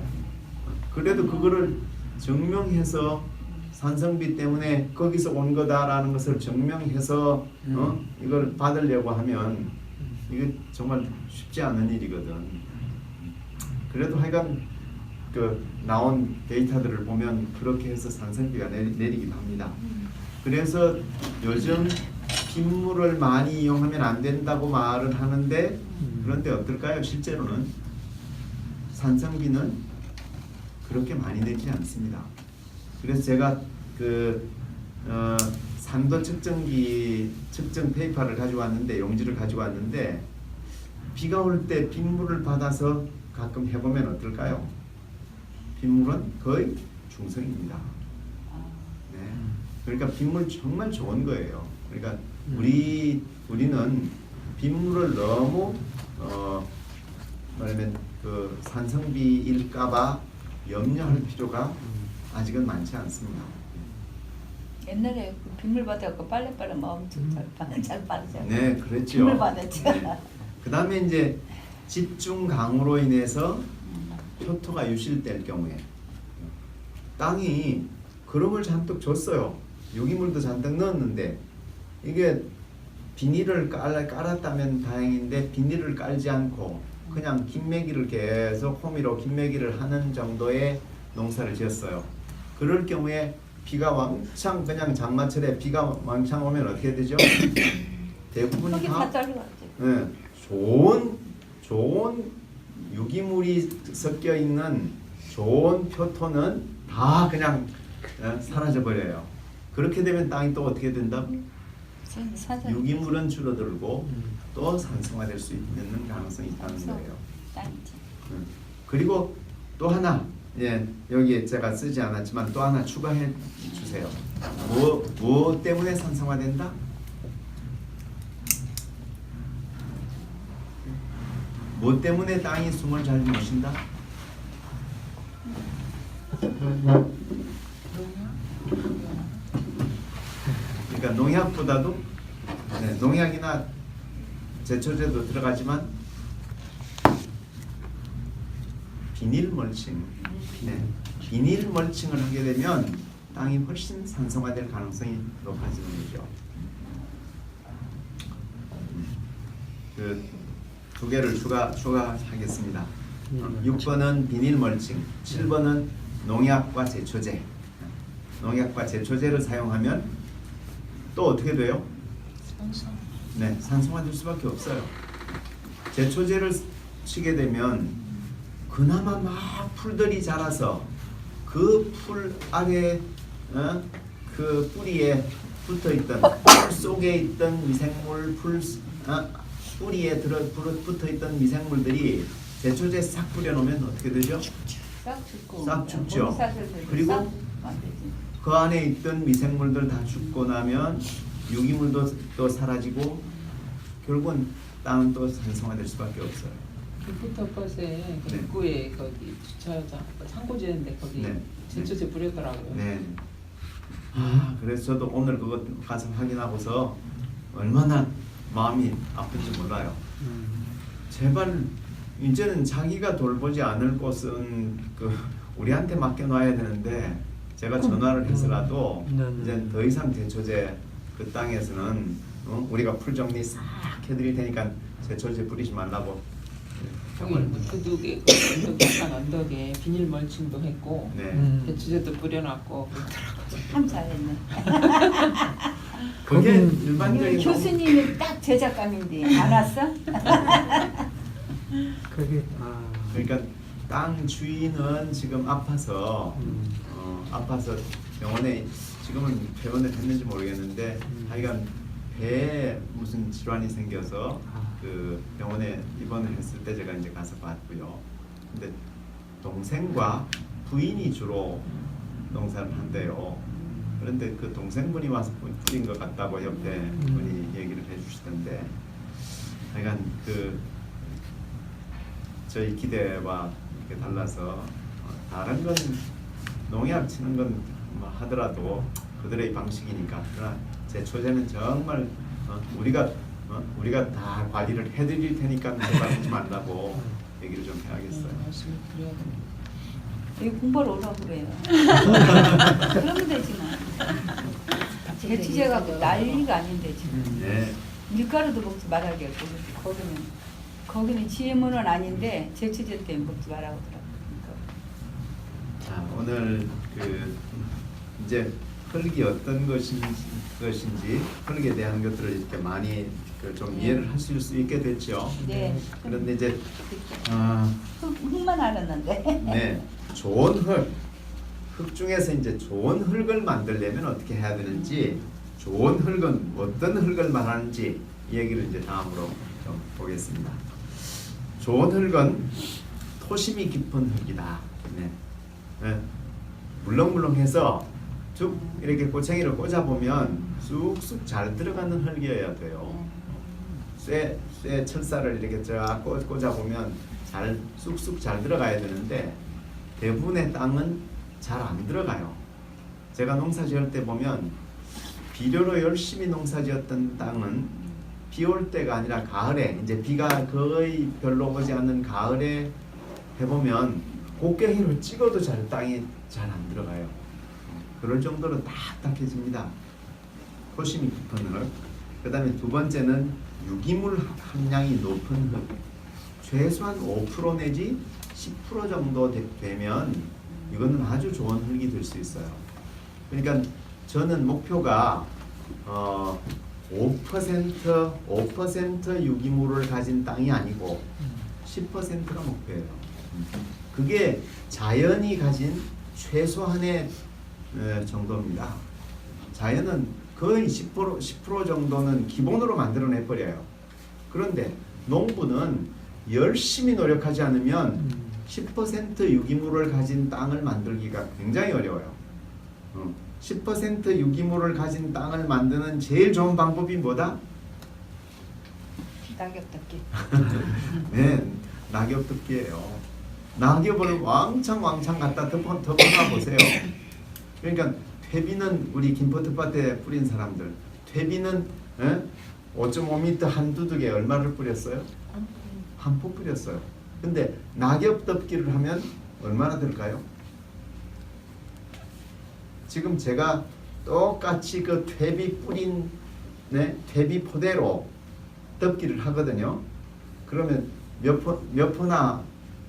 A: 그래도 그거를 증명해서 산성비 때문에 거기서 온 거다라는 것을 증명해서 이걸 받으려고 하면 이게 정말 쉽지 않은 일이거든. 그래도 하여간 나온 데이터들을 보면 그렇게 해서 산성비가 내리기도 합니다. 그래서 요즘 빗물을 많이 이용하면 안 된다고 말을 하는데 그런데 어떨까요? 실제로는 산성비는 그렇게 많이 내지 않습니다. 그래서 제가 산도 측정기 측정 페이퍼를 가지고 왔는데 용지를 가지고 왔는데 비가 올 때 빗물을 받아서 가끔 해보면 어떨까요? 빗물은 거의 중성입니다. 네. 그러니까 빗물 정말 좋은 거예요. 그러니까 우리는 빗물을 너무 말하면 산성비일까봐 염려할 필요가 아직은 많지 않습니다.
B: 옛날에 빗물 받아갖고 빨래 막 엄청 잘 빠르잖아요.
A: 네, 그랬죠.
B: 빗물 받았죠.
A: 네. 그 다음에 이제 집중 강우로 인해서 표토가 유실될 경우에 땅이 거름을 잔뜩 줬어요. 유기물도 잔뜩 넣었는데 이게 비닐을 깔았다면 다행인데 비닐을 깔지 않고 그냥 김매기를 계속 호미로 김매기를 하는 정도의 농사를 지었어요. 그럴 경우에 비가 왕창 그냥 장마철에 비가 왕창 오면 어떻게 되죠? 대부분
B: 거기
A: 다
B: 다 잘라갔지.
A: 네, 좋은 유기물이 섞여 있는 좋은 표토는 다 그냥 사라져 버려요. 그렇게 되면 땅이 또 어떻게 된다? 유기물은 줄어들고 또 산성화될 수 있는 가능성이 있다는 거예요. 그리고 또 하나, 여기에 제가 쓰지 않았지만 또 하나 추가해 주세요. 무엇 때문에 산성화된다? 뭐 때문에 땅이 숨을 잘 못 쉰다? 그러니까 농약보다도 농약이나 제초제도 들어가지만 비닐 멀칭, 비닐 멀칭을 하게 되면 땅이 훨씬 산성화될 가능성이 높아지는 거죠. 그 두 개를 추가하겠습니다. 6번은 비닐 멀칭, 7번은 농약과 제초제. 농약과 제초제를 사용하면 또 어떻게 돼요?
C: 산성.
A: 네, 산성화될 수밖에 없어요. 제초제를 치게 되면 그나마 막 풀들이 자라서 그 풀 아래 그 뿌리에 붙어있던 풀 속에 있던 미생물 뿌리에 붙어있던 미생물들이 제초제 싹 뿌려놓으면 어떻게 되죠?
B: 싹 죽고
A: 싹 죽죠.
B: 모기사슬들도
A: 그리고
B: 싹 만들지.
A: 그 안에 있던 미생물들 다 죽고 나면 유기물도 또 사라지고 결국은 땅은 또 산성화될 수밖에 없어요.
C: 기프트버스에 그
A: 네.
C: 입구에 거기 주차장 상고지인데 거기
A: 네.
C: 제초제 뿌리더라고요.
A: 네. 그래서 저도 오늘 그거 가서 확인하고서 얼마나 마음이 아픈지 몰라요. 제발 이제는 자기가 돌보지 않을 곳은 그 우리한테 맡겨놔야 되는데 제가 전화를 해서라도 이제 더 이상 제초제 그 땅에서는 우리가 풀 정리 싹 해드릴 테니까 제초제 뿌리지 말라고.
C: 거기 그두개 약간 언덕에 비닐 멀칭도 했고
A: 네.
C: 제초제도 뿌려놨고 그러더라고요.
B: 참 잘했네.
A: 그게
E: 거긴-
A: 일반적인
B: 교수님이 딱 제작감인데 안 왔어?
E: 그게
A: 그러니까 땅 주인은 지금 아파서 아파서 병원에 지금은 퇴원을 했는지 모르겠는데 하여간 배에 무슨 질환이 생겨서 그 병원에 입원을 했을 때 제가 이제 가서 봤고요. 근데 동생과 부인이 주로 농사를 한대요. 그런데 그 동생분이 와서 뿌린 것 같다고 옆에 분이 얘기를 해주시던데 하여간 그 저희 기대와 이렇게 달라서 다른 건 농약 치는 건 뭐 하더라도 그들의 방식이니까 그러나 제초제는 정말 우리가 다 관리를 해드릴 테니까 걱정하지 말라고 얘기를 좀 해야겠어요.
C: 말씀을 드려야 됩니다.
B: 여기 공부를 오라고 그래요. 그러면 되지 뭐. 제초제 갖고 난리가 아닌데 지금.
A: 네.
B: 밀가루도 먹지 말라게 거기는 GMO는 아닌데 제초제 때문에 먹지 말라고 하더라고요.
A: 자, 오늘 그 이제 흙이 어떤 것인지 흙에 대한 것들을 이렇게 많이 좀 이해를 하실 수 있게 됐죠.
B: 네.
A: 그런데 이제
B: 흙만 알았는데.
A: 네, 좋은 흙 중에서 이제 좋은 흙을 만들려면 어떻게 해야 되는지, 좋은 흙은 어떤 흙을 말하는지 이 얘기를 이제 다음으로 좀 보겠습니다. 좋은 흙은 토심이 깊은 흙이다. 네. 네. 물렁물렁해서 쭉 이렇게 꼬챙이를 꽂아 보면 쑥쑥 잘 들어가는 흙이어야 돼요. 쇠 철사를 이렇게 쫙 꽂아 보면 쑥쑥 잘 들어가야 되는데 대부분의 땅은 잘 안 들어가요. 제가 농사 지을 때 보면 비료로 열심히 농사 지었던 땅은 비 올 때가 아니라 가을에 이제 비가 거의 별로 오지 않는 가을에 해보면 곡괭이로 찍어도 땅이 잘 안 들어가요. 그럴 정도로 딱딱해집니다. 토심이 깊은 흙. 그 다음에 두 번째는 유기물 함량이 높은 흙. 최소한 5% 내지 10% 정도 되면 이거는 아주 좋은 흙이 될 수 있어요. 그러니까 저는 목표가 5% 유기물을 가진 땅이 아니고 10%가 목표예요. 그게 자연이 가진 최소한의 정도입니다. 자연은 거의 10% 정도는 기본으로 만들어내 버려요. 그런데 농부는 열심히 노력하지 않으면 10% 유기물을 가진 땅을 만들기가 굉장히 어려워요. 10% 유기물을 가진 땅을 만드는 제일 좋은 방법이 뭐다?
B: 낙엽 덮기.
A: 네, 낙엽 덮기예요. 낙엽을 왕창 갖다 덮어놔 보세요. 그러니까 퇴비는 우리 김포특밭에 뿌린 사람들, 퇴비는 5.5m 한 두둑에 얼마를 뿌렸어요? 한 포 뿌렸어요. 근데 낙엽 덮기를 하면 얼마나 들까요? 지금 제가 똑같이 그 퇴비 뿌린 퇴비 포대로 덮기를 하거든요. 그러면 몇 포나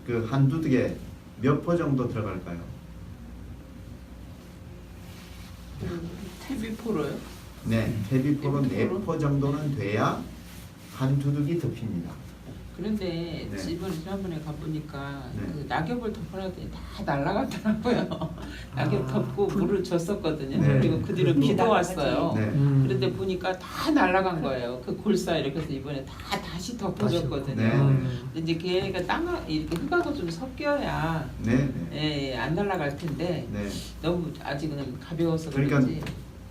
A: 그 한 두둑에 몇 포 정도 들어갈까요?
C: 퇴비포로요?
A: 네, 퇴비포로
C: 퇴비포로?
A: 4포 정도는 돼야 한 두둑이 덮입니다.
C: 그런데
A: 네.
C: 이번 지난번에 가보니까
A: 네.
C: 그 낙엽을 덮어놨더니 다 날아가더라고요. 낙엽 덮고 물을 줬었거든요.
A: 네.
C: 그리고 그 뒤로
E: 그래도
C: 비도
B: 날아가지.
C: 왔어요.
A: 네.
C: 그런데 보니까 다 날아간 거예요. 그 골사 이렇게 해서 이번에 다시 덮어줬거든요.
A: 네.
C: 근데 이제 걔가 땅 이렇게 흙하고 좀 섞여야
A: 네, 네.
C: 안 날아갈 텐데
A: 네.
C: 너무 아직은 가벼워서
A: 그러니까
C: 그런지.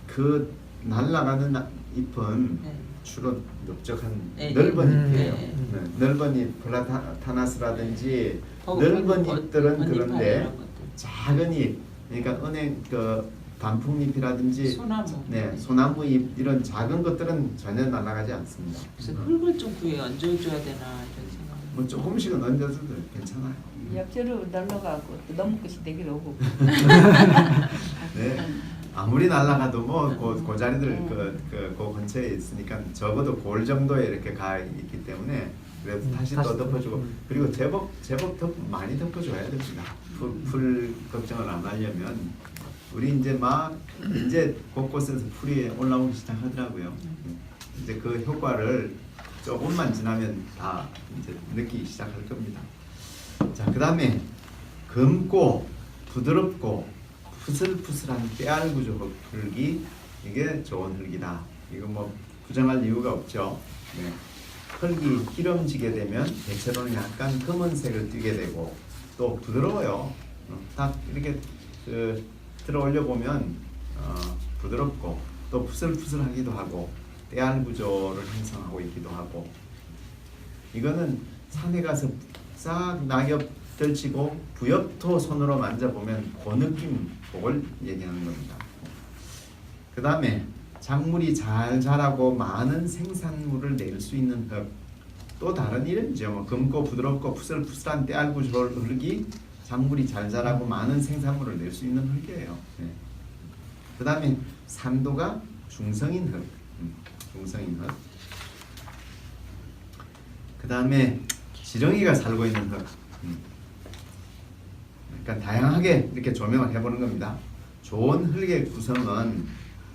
A: 그 날아가는 잎은
C: 네.
A: 주로 넓적한
C: 네.
A: 넓은 잎이에요.
C: 네.
A: 네. 넓은 잎, 플라타나스라든지
C: 더
A: 넓은
C: 번-
A: 잎들은
C: 번잎
A: 그런데
C: 이런 것들.
A: 작은 잎, 그러니까 은행 그 단풍잎이라든지
C: 소나무.
A: 네, 소나무 잎 이런 작은 것들은 전혀 날아가지 않습니다.
C: 그래서 흙을 좀 구해 얹어줘야 되나 이런 생각.
A: 뭐 조금씩은 얹어줘도 괜찮아요.
B: 옆으로 날라가고 또 너무 끝이 되기로 오고.
A: 네. 아무리 날아가도 뭐 그 자리들
B: 음.
A: 그 근처에 있으니까 적어도 골 정도에 이렇게 가 있기 때문에 그래서 다시 또
E: 다시
A: 덮어주고
E: 덮어주고.
A: 그리고 제법 많이 덮어줘야 됩니다. 풀 걱정을 안 하려면 우리 이제 막 이제 곳곳에서 풀이 올라오기 시작하더라고요. 이제 그 효과를 조금만 지나면 다 이제 느끼기 시작할 겁니다. 자, 그다음에 검고 부드럽고 푸슬푸슬한 깨알 구조 흙이 이게 좋은 흙이다. 이거 뭐 부정할 이유가 없죠. 네. 흙이 기름지게 되면 대체로는 약간 검은색을 띠게 되고 또 부드러워요. 딱 이렇게 들어 올려 보면 부드럽고 또 푸슬푸슬하기도 하고 깨알 구조를 형성하고 있기도 하고 이거는 산에 가서 싹 낙엽들 치고 부엽토 손으로 만져보면 그 느낌 그걸 얘기하는 겁니다. 그 다음에 작물이 잘 자라고 많은 생산물을 낼 수 있는 흙. 또 다른 이름이죠. 뭐 검고 부드럽고 푸슬푸슬한 때알 구조 흙이 작물이 잘 자라고 많은 생산물을 낼 수 있는 흙이에요. 네. 그 다음에 산도가 중성인 흙. 중성인 흙. 그 다음에 지렁이가 살고 있는 흙. 그러니까 다양하게 이렇게 조명을 해보는 겁니다. 좋은 흙의 구성은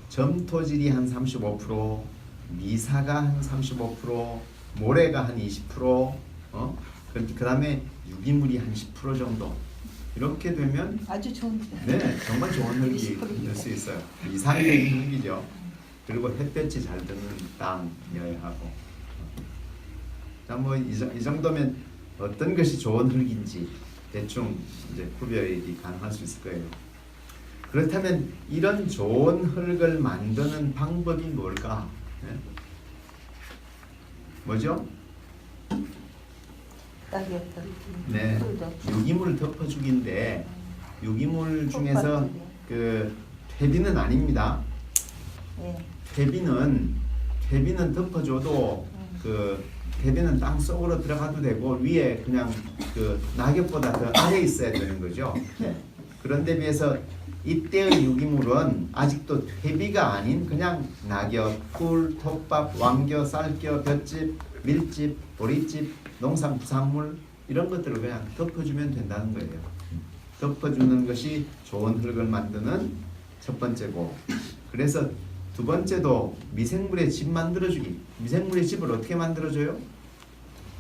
A: 점토질이 한 35%, 미사가 한 35%, 모래가 한 20%, 그 다음에 유기물이 한 10% 정도. 이렇게 되면
B: 아주 좋은.
A: 네, 정말 좋은 흙이
B: 20%
A: 될 수 있어요. 이상적인 흙이죠. 그리고 햇볕이 잘 드는 땅이어야 하고. 자, 뭐 이 정도면 어떤 것이 좋은 흙인지 대충 이제 구별이 가능할 수 있을 거예요. 그렇다면 이런 좋은 흙을 만드는 방법이 뭘까? 네? 뭐죠?
B: 딱이었다.
A: 네, 유기물 덮어주기인데 유기물 중에서 그 퇴비는 아닙니다.
B: 예.
A: 퇴비는 덮어줘도 그 퇴비는 땅 속으로 들어가도 되고 위에 그냥 그 낙엽보다 더 아래 있어야 되는 거죠. 네. 그런데 비해서 이때의 유기물은 아직도 퇴비가 아닌 그냥 낙엽, 꿀, 톱밥, 왕겨, 쌀겨, 볏짚, 밀집, 보리집, 농산 부산물 이런 것들을 그냥 덮어주면 된다는 거예요. 덮어주는 것이 좋은 흙을 만드는 첫 번째고, 그래서 두 번째도 미생물의 집 만들어주기. 미생물의 집을 어떻게 만들어줘요?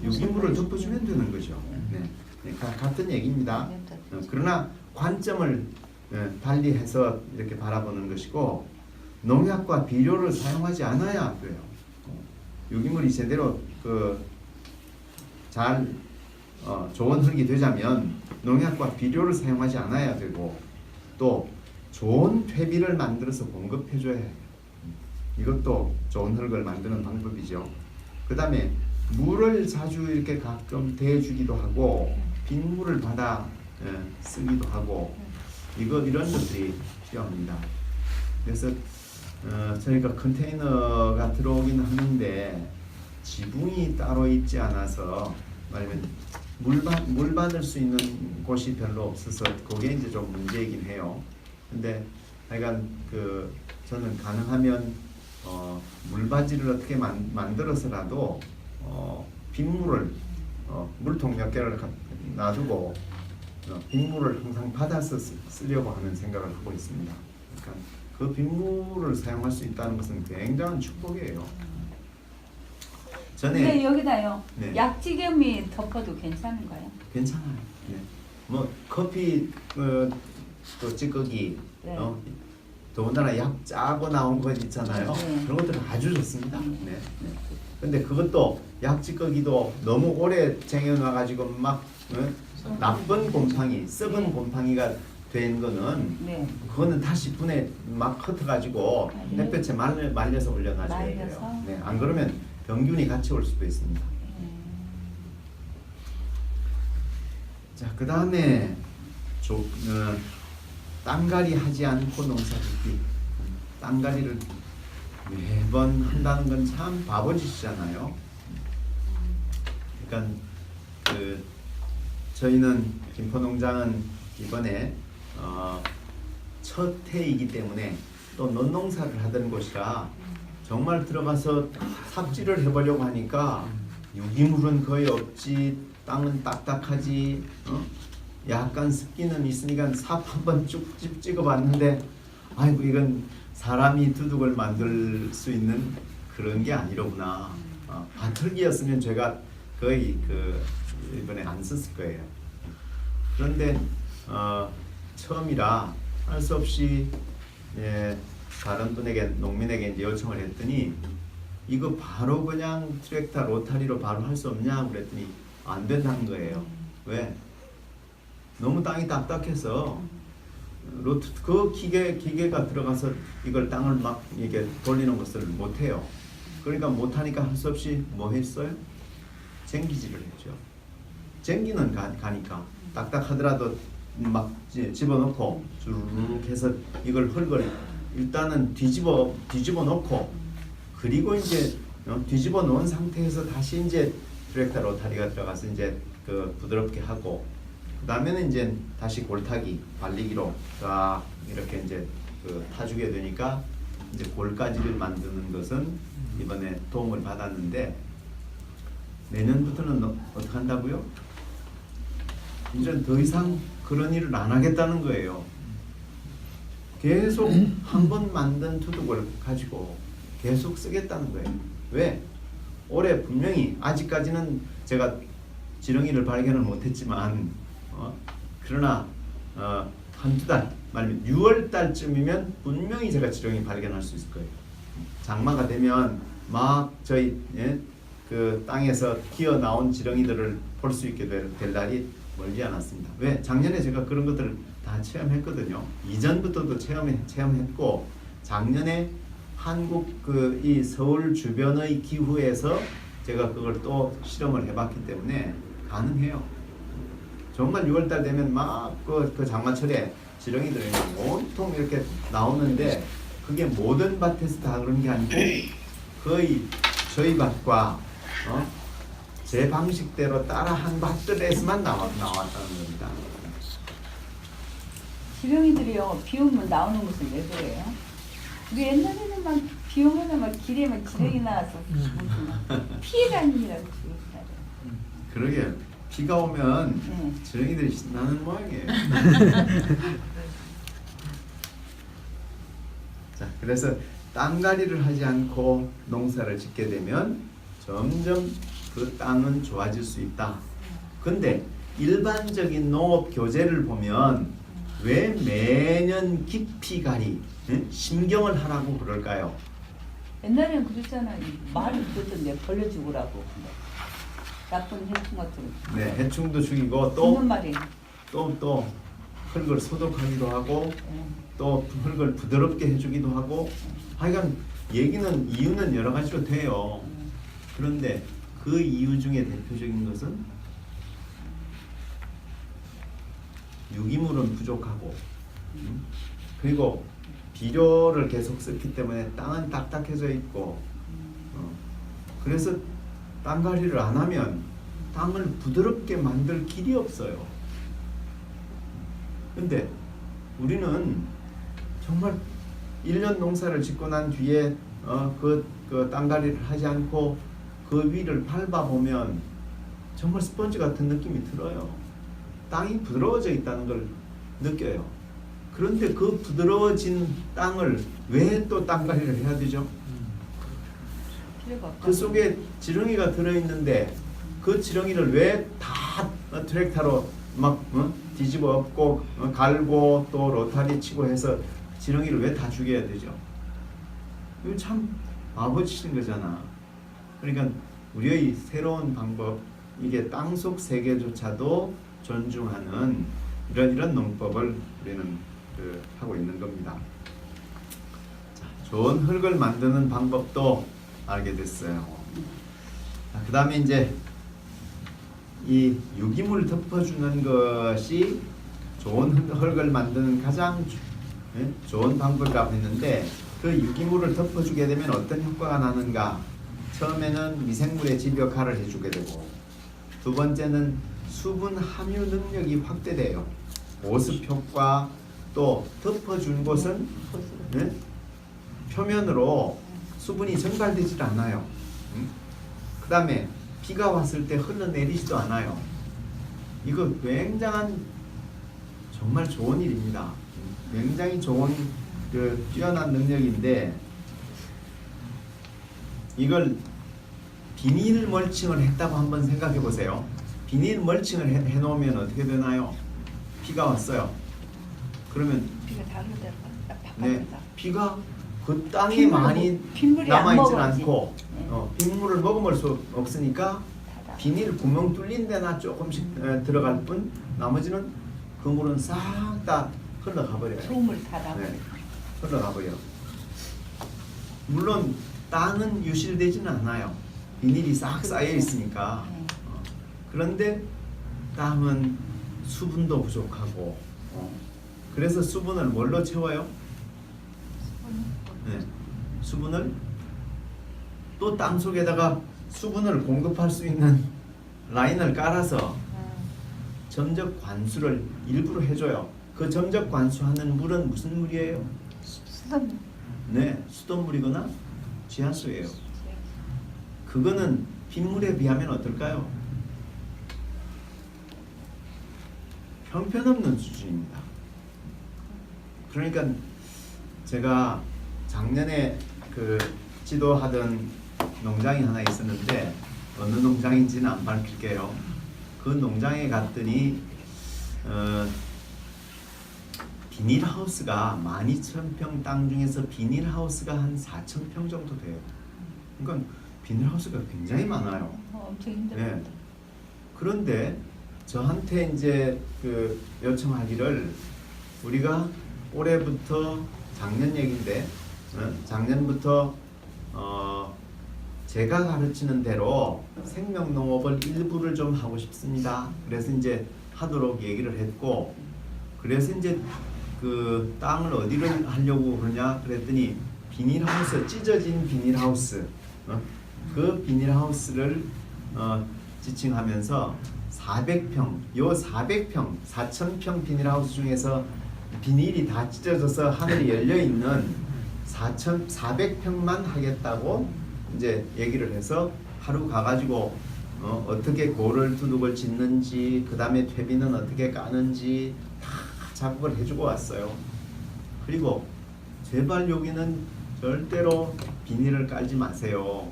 A: 유기물을 덮어주면 되는 거죠. 네. 같은 얘기입니다. 그러나 관점을 달리해서 이렇게 바라보는 것이고, 농약과 비료를 사용하지 않아야 돼요. 유기물이 제대로 좋은 흙이 되자면 농약과 비료를 사용하지 않아야 되고, 또 좋은 퇴비를 만들어서 공급해줘야 해요. 이것도 좋은 흙을 만드는 방법이죠. 그 다음에 물을 자주 이렇게 가끔 대주기도 하고 빗물을 받아 쓰기도 하고 이런 것들이 필요합니다. 그래서 저희가 컨테이너가 들어오기는 하는데 지붕이 따로 있지 않아서 말하면 물 받을 수 있는 곳이 별로 없어서 그게 이제 좀 문제이긴 해요. 근데 하여간 저는 가능하면 물바지를 어떻게 만들어서라도 빗물을 물통 몇 개를 놔두고 빗물을 항상 받아서 쓰려고 하는 생각을 하고 있습니다. 그러니까 그 빗물을 사용할 수 있다는 것은 굉장한 축복이에요. 전에
B: 근데 여기다요.
A: 네.
B: 약지겸이 덮어도 괜찮은가요?
A: 괜찮아요. 네. 뭐 커피 또 찌꺼기
B: 네.
A: 더군다나 약 짜고 나온 것 있잖아요.
B: 네.
A: 그런 것들은 아주 좋습니다.
B: 네.
A: 네. 네. 근데 그것도 약 찌꺼기도 너무 오래 쟁여놔가지고 막 나쁜 곰팡이, 썩은 곰팡이가 된 거는
B: 네.
A: 그거는 다시 분해 막 흩어가지고
B: 네.
A: 햇볕에 말려서 올려놔줘야 돼요.
B: 말려서?
A: 네. 안 그러면 병균이 같이 올 수도 있습니다. 자, 그 다음에 땅갈이 하지 않고 농사짓기. 땅갈이를 매번 한다는 건 참 바보짓이잖아요. 그러니까 저희는 김포농장은 이번에 첫 해이기 때문에 또 논농사를 하던 곳이라 정말 들어가서 삽질을 해보려고 하니까 유기물은 거의 없지, 땅은 딱딱하지, 약간 습기는 있으니까 삽 한번 쭉 찍어봤는데 아이고 이건 사람이 두둑을 만들 수 있는 그런 게 아니로구나. 바틀기였으면 제가 거의 이번에 안 썼을 거예요. 그런데 처음이라 할 수 없이 다른 분에게 농민에게 이제 요청을 했더니 이거 바로 그냥 트랙터 로타리로 바로 할 수 없냐 그랬더니 안 된다는 거예요. 왜? 너무 땅이 딱딱해서 그 기계가 들어가서 이걸 땅을 막 이게 돌리는 것을 못 해요. 그러니까 못 하니까 할 수 없이 뭐 했어요? 쟁기질을 했죠. 쟁기는 가니까 딱딱하더라도 막 집어넣고 주르륵 해서 이걸 흙을 일단은 뒤집어 놓고 그리고 이제 뒤집어 놓은 상태에서 다시 이제 트랙터 로타리가 들어가서 이제 부드럽게 하고 그 다음에는 이제 다시 골타기 발리기로 쫙 이렇게 이제 타주게 되니까 이제 골가지를 만드는 것은 이번에 도움을 받았는데 내년부터는 어떻게 한다고요? 이제 더 이상 그런 일을 안 하겠다는 거예요. 계속 한 번 만든 투둑을 가지고 계속 쓰겠다는 거예요. 왜? 올해 분명히 아직까지는 제가 지렁이를 발견을 못했지만 그러나 한두 달 말하면 6월 달쯤이면 분명히 제가 지렁이 발견할 수 있을 거예요. 장마가 되면 막 저희 그 땅에서 튀어 나온 지렁이들을 볼 수 있게 될 날이 멀지 않았습니다. 왜? 작년에 제가 그런 것들을 다 체험했거든요. 이전부터도 체험했고 작년에 한국 이 서울 주변의 기후에서 제가 그걸 또 실험을 해봤기 때문에 가능해요. 정말 6월달 되면 막 그 장마철에 지렁이들이 온통 이렇게 나오는데 그게 모든 밭에서 다 그런 게 아니고 거의 저희 밭과 제 방식대로 따라한 밭들에서만 나왔다는 겁니다.
B: 지렁이들이요 비 오면 나오는 것은 왜 그래요? 우리 옛날에는 막 비 오면 막 길에 막 지렁이 나와서 피해 다니느라고 그랬어요.
A: 그러게 비가 오면
B: 네.
A: 지렁이들이 신나는 모양이에요. 자, 그래서 땅갈이를 하지 않고 농사를 짓게 되면 점점 그 땅은 좋아질 수 있다. 근데 일반적인 농업 교재를 보면 왜 매년 깊이갈이 심경을 하라고 그럴까요?
B: 옛날에는 그랬잖아요. 말을 듣던데 벌려 죽으라고. 나쁜 해충 같은 거.
A: 네, 해충도 죽이고
B: 죽는 말이.
A: 또 흙을 소독하기도 하고
B: 네.
A: 또 흙을 부드럽게 해주기도 하고 하여간 이유는 여러 가지로 돼요. 그런데 그 이유 중에 대표적인 것은 유기물은 부족하고 그리고 비료를 계속 썼기 때문에 땅은 딱딱해져 있고 그래서 땅갈이를 안 하면 땅을 부드럽게 만들 길이 없어요. 근데 우리는 정말 1년 농사를 짓고 난 뒤에 그 땅갈이를 하지 않고 그 위를 밟아보면 정말 스펀지 같은 느낌이 들어요. 땅이 부드러워져 있다는 걸 느껴요. 그런데 그 부드러워진 땅을 왜 또 땅 관리를 해야 되죠?
B: 필요가 없다.
A: 그 속에 지렁이가 들어있는데 그 지렁이를 왜 다 트랙터로 막 뒤집어 엎고 갈고 또 로타리 치고 해서 지렁이를 왜 다 죽여야 되죠? 이거 참 바보짓인 거잖아. 그러니까 우리의 새로운 방법, 이게 땅속 세계조차도 존중하는 이런 농법을 우리는 하고 있는 겁니다. 자, 좋은 흙을 만드는 방법도 알게 됐어요. 그 다음에 이제 이 유기물 덮어주는 것이 좋은 흙을 만드는 가장 좋은 방법이라고 했는데, 그 유기물을 덮어주게 되면 어떤 효과가 나는가? 처음에는 미생물의 집약화를 해주게 되고, 두 번째는 수분 함유 능력이 확대돼요. 보습 효과, 또 덮어준 곳은 표면으로 수분이 증발되질 않아요. 그 다음에 비가 왔을 때 흘러내리지도 않아요. 이거 굉장한 정말 좋은 일입니다. 굉장히 좋은 뛰어난 능력인데, 이걸 비닐 멀칭을 했다고 한번 생각해 보세요. 비닐 멀칭을 해 놓으면 어떻게 되나요? 비가 왔어요. 그러면
B: 비가 다 흘러들어가.
A: 네, 비가 그 땅에
B: 빗물을
A: 많이
B: 빗물이 안
A: 남아있진
B: 먹어야지.
A: 않고
B: 네.
A: 빗물을 머금을 수 없으니까
B: 닫아.
A: 비닐 구멍 뚫린 데나 조금씩 들어갈 뿐, 나머지는 그 물은 싹 다 흘러가 버려요.
B: 소음을 닫아.
A: 네, 흘러가 버려. 물론 땅은 유실되지는 않아요. 비닐이 싹 쌓여 있으니까.
B: 네.
A: 그런데 땅은 수분도 부족하고, 그래서 수분을 뭘로 채워요? 네, 수분을 또 땅 속에다가 수분을 공급할 수 있는 라인을 깔아서 점적 관수를 일부러 해줘요. 그 점적 관수하는 물은 무슨 물이에요?
B: 수돗물.
A: 네, 수돗물이거나 지하수예요. 그거는 빗물에 비하면 어떨까요? 형편없는 수준입니다. 그러니까 제가 작년에 지도하던 농장이 하나 있었는데, 어느 농장인지는 안 밝힐게요. 그 농장에 갔더니 비닐하우스가 12,000평 땅 중에서 비닐하우스가 한 4,000평 정도 돼요. 그러니까 비닐하우스가 굉장히 많아요.
B: 엄청 힘들어.
A: 네. 그런데 저한테 이제 요청하기를, 우리가 올해부터 작년 얘긴데, 작년부터 제가 가르치는 대로 생명농업을 일부를 좀 하고 싶습니다. 그래서 이제 하도록 얘기를 했고, 그래서 이제 그 땅을 어디를 하려고 그러냐 그랬더니, 비닐하우스, 찢어진 비닐하우스, 그 비닐하우스를 지칭하면서 400평, 요 400평, 4,000평 비닐하우스 중에서 비닐이 다 찢어져서 하늘이 열려 있는 400평만 하겠다고 이제 얘기를 해서, 하루 가가지고 어떻게 고를 두둑을 짓는지, 그 다음에 퇴비는 어떻게 까는지 다 작업을 해주고 왔어요. 그리고 제발 여기는 절대로 비닐을 깔지 마세요.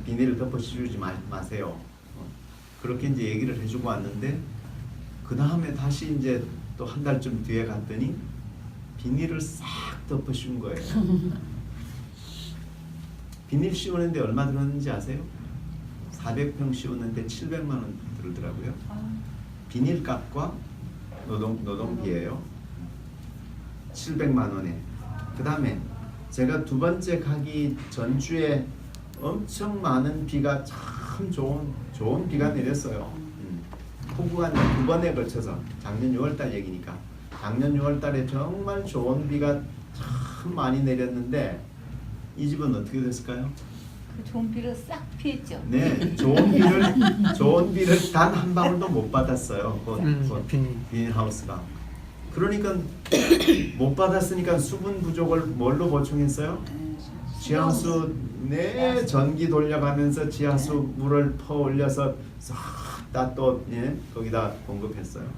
A: 비닐을 덮어 씌우지 마세요. 그렇게 이제 얘기를 해주고 왔는데, 그 다음에 다시 이제 또 한 달쯤 뒤에 갔더니 비닐을 싹 덮어 씌운 거예요. 비닐 씌우는데 얼마 들었는지 아세요? 400평 씌우는데 700만 원 들더라고요. 비닐값과 노동비예요. 700만 원에. 그 다음에 제가 두 번째 가기 전주에 엄청 많은 비가, 참 좋은 비가 내렸어요. 폭우가 두 번에 걸쳐서, 작년 6월달 얘기니까, 작년 6월달에 정말 좋은 비가 참 많이 내렸는데, 이 집은 어떻게 됐을까요?
B: 그 좋은 비를 싹 피했죠.
A: 네, 좋은 비를 단 한 방울도 못 받았어요. 비닐하우스가. 그러니까 못 받았으니까 수분 부족을 뭘로 보충했어요? 지하수, 네, 전기 돌려가면서 지하수 물을 퍼 올려서 싹 또 예, 거기다 공급했어요.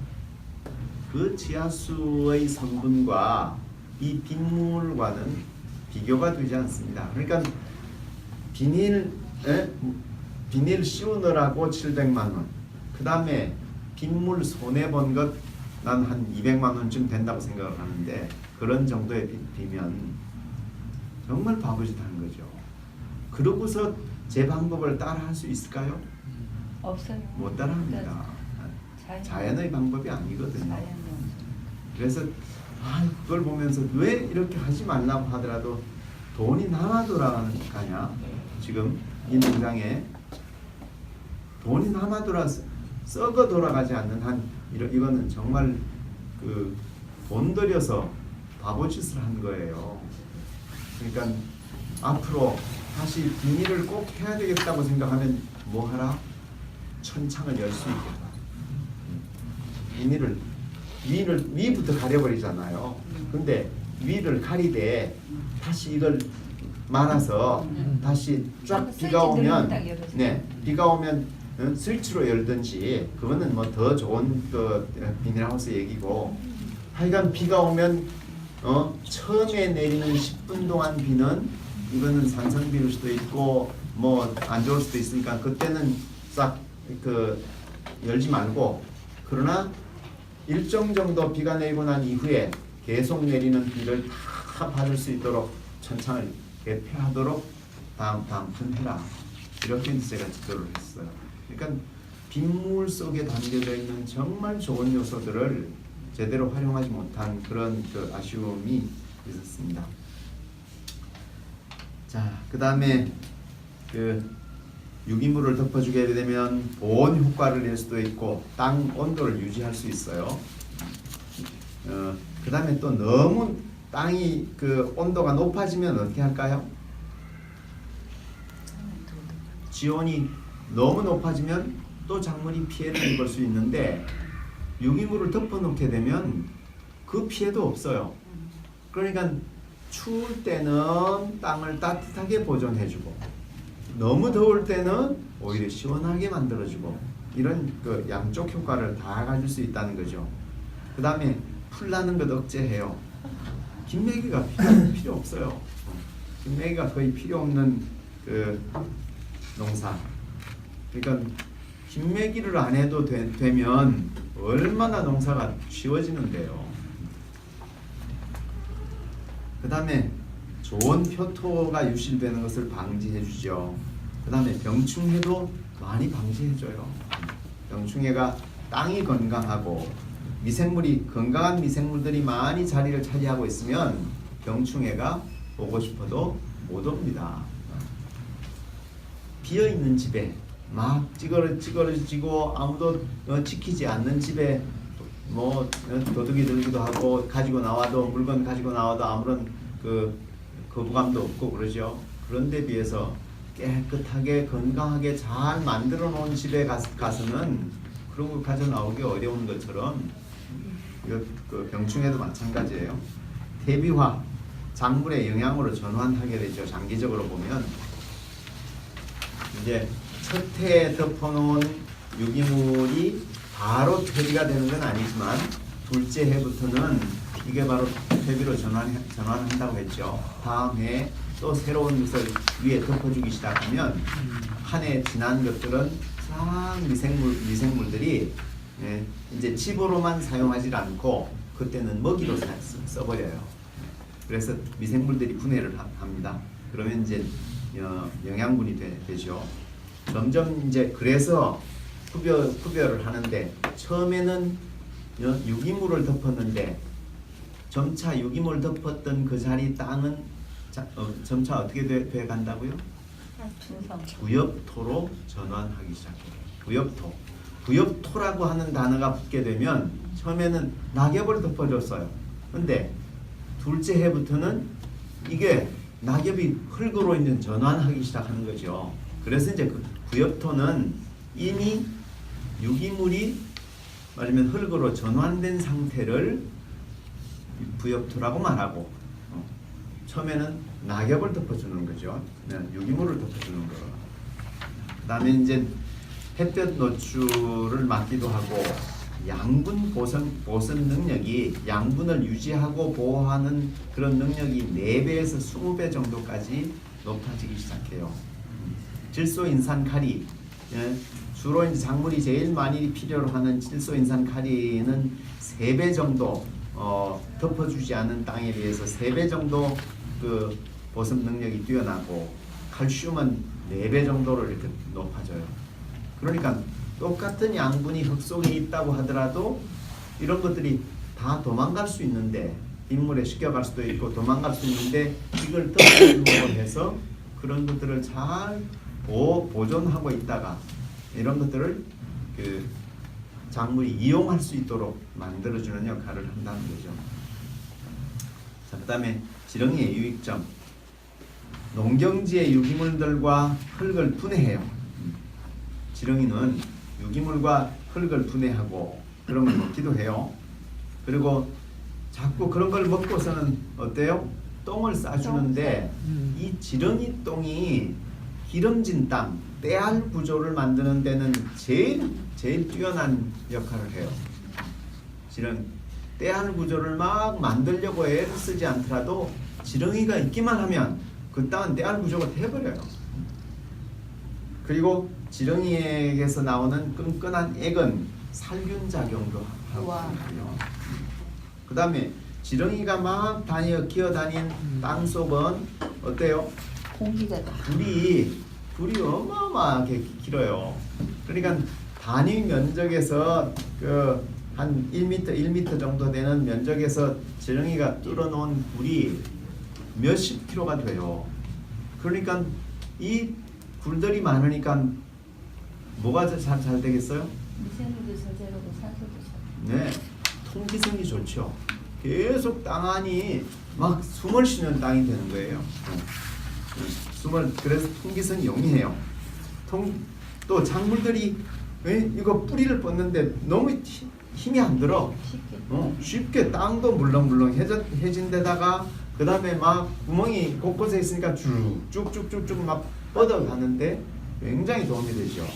A: 그 지하수의 성분과 이 빗물과는 비교가 되지 않습니다. 그러니까 비닐 씌우느라고 700만 원. 그 다음에 빗물 손해 본 것 난 한 200만 원쯤 된다고 생각을 하는데 그런 정도의 비면 정말 바보짓 하는 거죠. 그러고서 제 방법을 따라 할 수 있을까요?
B: 없어요.
A: 못 따라 합니다.
B: 자연.
A: 자연의 방법이 아니거든요.
B: 자연이 없어요.
A: 그래서 그걸 보면서 왜 이렇게 하지 말라고 하더라도 돈이 남아 돌아가냐? 지금 이 농장에 돈이 남아 썩어 돌아가지 않는 한 이거는 정말 그 돈 들여서 바보짓을 한 거예요. 그러니까 앞으로 다시 비닐을 꼭 해야 되겠다고 생각하면 뭐 하라? 천창을 열 수 있겠다. 비닐을 위부터 가려버리잖아요. 근데 위를 가리되 다시 이걸 말아서 다시 쫙 비가 오면 비가 오면 스위치로 열든지 그거는 뭐 더 좋은 그 비닐하우스 얘기고 하여간 비가 오면 처음에 내리는 10분 동안 비는 이거는 산성비일 수도 있고 뭐 안 좋을 수도 있으니까 그때는 싹 그 열지 말고 그러나 일정 정도 비가 내리고 난 이후에 계속 내리는 비를 다 받을 수 있도록 천창을 개폐하도록 다음 분 해라. 이렇게 제가 지도를 했어요. 그러니까 빗물 속에 담겨져 있는 정말 좋은 요소들을 제대로 활용하지 못한 그런 그 아쉬움이 있었습니다. 자, 그 다음에 그 유기물을 덮어주게 되면 보온 효과를 낼 수도 있고 땅 온도를 유지할 수 있어요. 그 다음에 또 너무 땅이 그 온도가 높아지면 어떻게 할까요? 지온이 너무 높아지면 또 작물이 피해를 입을 수 있는데 유기물을 덮어놓게 되면 그 피해도 없어요. 그러니까 추울 때는 땅을 따뜻하게 보존해주고 너무 더울 때는 오히려 시원하게 만들어주고 이런 그 양쪽 효과를 다 가질 수 있다는 거죠. 그 다음에 풀 나는 것 억제해요. 김매기가 필요 없어요. 김매기가 거의 필요 없는 그 농사. 그러니까 김매기를 안 해도 되면 얼마나 농사가 쉬워지는데요. 그 다음에 좋은 표토가 유실되는 것을 방지해 주죠. 그 다음에 병충해도 많이 방지해 줘요. 병충해가 땅이 건강하고 건강한 미생물들이 많이 자리를 차지하고 있으면 병충해가 오고 싶어도 못 옵니다. 비어있는 집에 막 찌그러지고 아무도 지키지 않는 집에 뭐 도둑이 들기도 하고 가지고 나와도 물건 가지고 나와도 아무런 그 거부감도 없고 그러죠. 그런데 비해서 깨끗하게 건강하게 잘 만들어 놓은 집에 가서는 그런 거 가져 나오기 어려운 것처럼 그 병충해도 마찬가지예요. 퇴비화, 작물의 영양으로 전환하게 되죠. 장기적으로 보면 이제 첫 해에 덮어놓은 유기물이 바로 퇴비가 되는 건 아니지만 둘째 해부터는 이게 바로 퇴비로 전환한다고 했죠. 다음 해에 또 새로운 것을 위에 덮어주기 시작하면 한 해 지난 것들은 싹 미생물들이 이제 집으로만 사용하지 않고 그때는 먹이로 써버려요. 그래서 미생물들이 분해를 합니다. 그러면 이제 영양분이 되죠. 점점 이제 그래서 구별을 하는데 처음에는 유기물을 덮었는데 점차 유기물 덮었던 그 자리 땅은 점차 어떻게 돼 간다고요? 부엽토로 전환하기 시작해요. 부엽토라고 하는 단어가 붙게 되면 처음에는 낙엽을 덮어줬어요. 근데 둘째 해부터는 이게 낙엽이 흙으로 이제 전환하기 시작하는 거죠. 그래서 이제 그 부엽토는 이미 유기물이 말하면 흙으로 전환된 상태를 부엽토라고 말하고 처음에는 낙엽을 덮어주는 거죠. 유기물을 덮어주는 거. 그다음에 이제 햇볕 노출을 막기도 하고 양분 보선 능력이 양분을 유지하고 보호하는 그런 능력이 4배에서 20배 정도까지 높아지기 시작해요. 질소인산 카리, 주로 이제 작물이 제일 많이 필요로 하는 질소인산 카리는 3배 정도 덮어주지 않은 땅에 비해서 3배 정도 그 보습 능력이 뛰어나고 칼슘은 4배 정도로 이렇게 높아져요. 그러니까 똑같은 양분이 흙 속에 있다고 하더라도 이런 것들이 다 도망갈 수 있는데 빗물에 씻겨갈 수도 있고 도망갈 수 있는데 이걸 덮어주고 해서 그런 것들을 잘 보존하고 있다가 이런 것들을 그 작물이 이용할 수 있도록 만들어주는 역할을 한다는 거죠. 자, 그 다음에 지렁이의 유익점. 농경지의 유기물들과 흙을 분해해요. 지렁이는 유기물과 흙을 분해하고 그런 걸 먹기도 해요. 그리고 자꾸 그런 걸 먹고서는 어때요? 똥을 싸주는데 이 지렁이 똥이 기름진 땅, 때알 구조를 만드는 데는 제일 뛰어난 역할을 해요. 때알 구조를 막 만들려고 애를 쓰지 않더라도 지렁이가 있기만 하면 그 땅은 때알 구조가 돼버려요. 그리고 지렁이에게서 나오는 끈끈한 액은 살균 작용도 하고요. 그 다음에 지렁이가 막 기어다닌 땅 속은 어때요?
B: 공기가
A: 불이 어마어마하게 길어요. 그러니까 단위 면적에서 그 한 1m 정도 되는 면적에서 지렁이가 뚫어놓은 불이 몇십 킬로가 돼요. 그러니까 이 굴들이 많으니까 뭐가 잘 되겠어요?
B: 미생물도 잘 자라고 산소도 잘.
A: 네, 통기성이 좋죠. 계속 땅 안이 막 숨을 쉬는 땅이 되는 거예요. 그래서 통기성이 용이해요. 또 작물들이 이거 뿌리를 뻗는데 너무 힘이 안 들어. 쉽게 땅도 물렁물렁해진 데다가 그 다음에 막 구멍이 곳곳에 있으니까 쭉쭉쭉쭉 막 뻗어가는데 굉장히 도움이 되죠.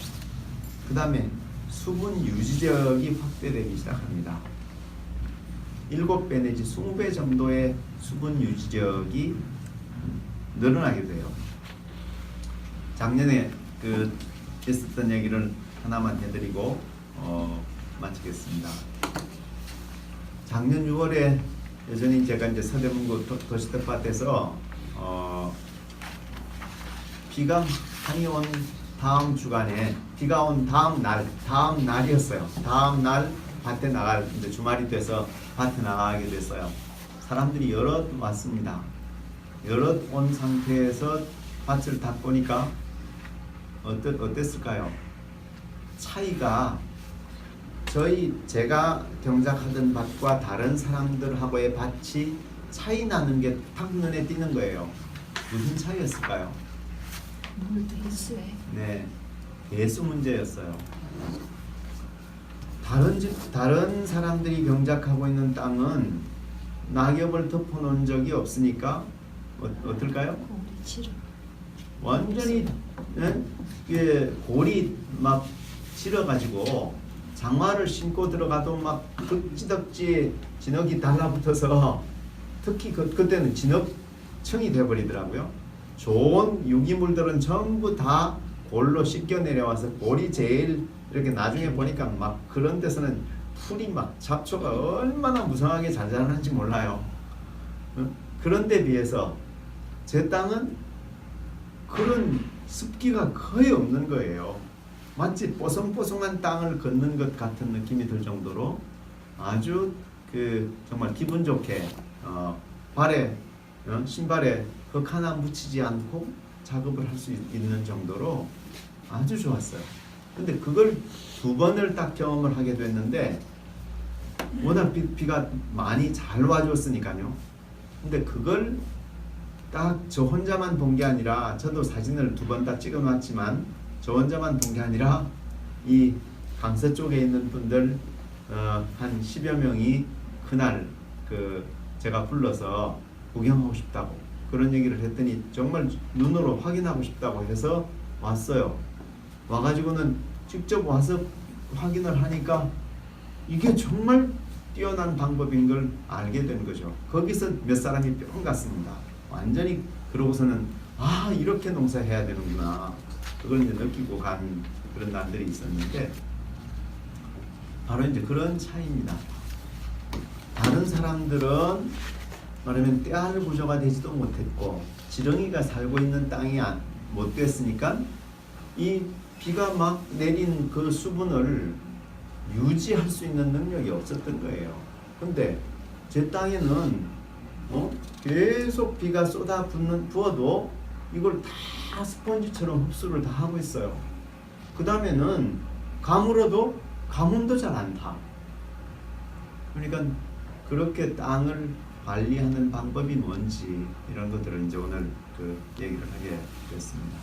A: 그 다음에 수분 유지력이 확대되기 시작합니다. 7배 내지 20배 정도의 수분 유지력이 늘어나게 돼요. 작년에 있었던 얘기를 하나만 해드리고 마치겠습니다. 작년 6월에 여전히 제가 이제 서대문구 도시텃밭에서 비가 많이 온 다음 주간에 비가 온 다음 날이었어요. 다음 날 밭에 이제 주말이 돼서 밭에 나가게 됐어요. 사람들이 여럿 왔습니다. 여럿 온 상태에서 밭을 딱 보니까 어땠을까요? 차이가 제가 경작하던 밭과 다른 사람들하고의 밭이 차이 나는 게 딱 눈에 띄는 거예요. 무슨 차이였을까요?
E: 물도 있어요.
A: 네, 배수 문제였어요. 다른 사람들이 경작하고 있는 땅은 낙엽을 덮어놓은 적이 없으니까 어떨까요? 완전히 골이 막 질어가지고 장화를 신고 들어가도 막 덕지덕지 진흙이 달라붙어서 특히 그때는 진흙층이 돼버리더라고요. 좋은 유기물들은 전부 다 골로 씻겨 내려와서 골이 제일 이렇게 나중에 보니까 막 그런 데서는 풀이 막 잡초가 얼마나 무성하게 잘 자라는지 몰라요. 그런 데 비해서 제 땅은 그런 습기가 거의 없는 거예요. 마치 뽀송뽀송한 땅을 걷는 것 같은 느낌이 들 정도로 아주 정말 기분 좋게 신발에 흙 하나 묻히지 않고 작업을 할 수 있는 정도로 아주 좋았어요. 근데 그걸 2번을 딱 경험을 하게 됐는데 워낙 비가 많이 잘 와줬으니까요. 근데 그걸 딱 저 혼자만 본 게 아니라 저도 사진을 2번 다 찍어놨지만 저 혼자만 본 게 아니라 이 강서 쪽에 있는 분들 한 10여 명이 그날 제가 불러서 구경하고 싶다고 그런 얘기를 했더니 정말 눈으로 확인하고 싶다고 해서 왔어요. 와가지고는 직접 와서 확인을 하니까 이게 정말 뛰어난 방법인 걸 알게 된 거죠. 거기서 몇 사람이 뿅 갔습니다. 완전히 그러고서는 아 이렇게 농사해야 되는구나. 그걸 이제 느끼고 간 그런 날들이 있었는데 바로 이제 그런 차이입니다. 다른 사람들은 말하면 떼알 구조가 되지도 못했고 지렁이가 살고 있는 땅이 못 됐으니까 이 비가 막 내린 그 수분을 유지할 수 있는 능력이 없었던 거예요. 근데 제 땅에는 계속 비가 부어도 이걸 다 스펀지처럼 흡수를 다 하고 있어요. 그 다음에는 가물어도 가뭄도 잘 안 타. 그러니까 그렇게 땅을 관리하는 방법이 뭔지 이런 것들을 이제 오늘 그 얘기를 하게 됐습니다.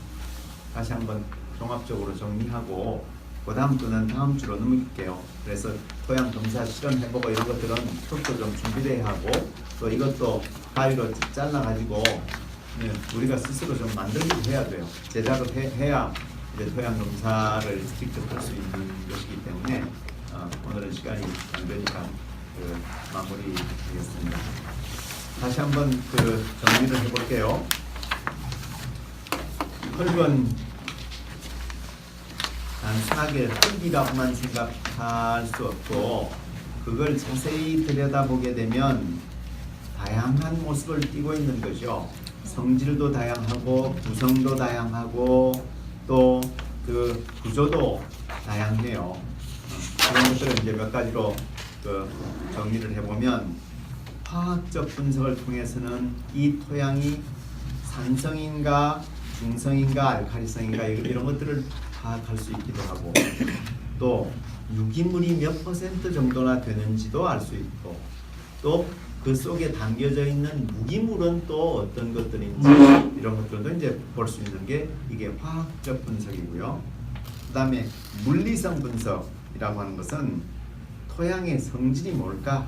A: 다시 한번 종합적으로 정리하고 그 다음 주는 다음 주로 넘길게요. 그래서 토양 검사 실험해보고 이런 것들은 흙도 좀 준비돼야 하고 또 이것도 가위로 잘라가지고 우리가 스스로 좀 만들기도 해야 돼요. 제작을 해야 이제 토양 검사를 직접 할 수 있는 것이기 때문에 오늘은 시간이 안 되니까 마무리하겠습니다. 다시 한번 정리를 해볼게요. 흙은 단순하게 흙이라고만 생각할 수 없고 그걸 자세히 들여다보게 되면 다양한 모습을 띠고 있는 거죠. 성질도 다양하고 구성도 다양하고 또 그 구조도 다양해요. 그런 것들을 이제 몇 가지로 정리를 해보면 화학적 분석을 통해서는 이 토양이 산성인가 중성인가 알칼리성인가 이런 것들을 파악할 수 있기도 하고 또 유기물이 몇 % 정도나 되는지도 알 수 있고 또 그 속에 담겨져 있는 무기물은 또 어떤 것들인지 이런 것들도 이제 볼 수 있는 게 이게 화학적 분석이고요. 그 다음에 물리성 분석이라고 하는 것은 토양의 성질이 뭘까?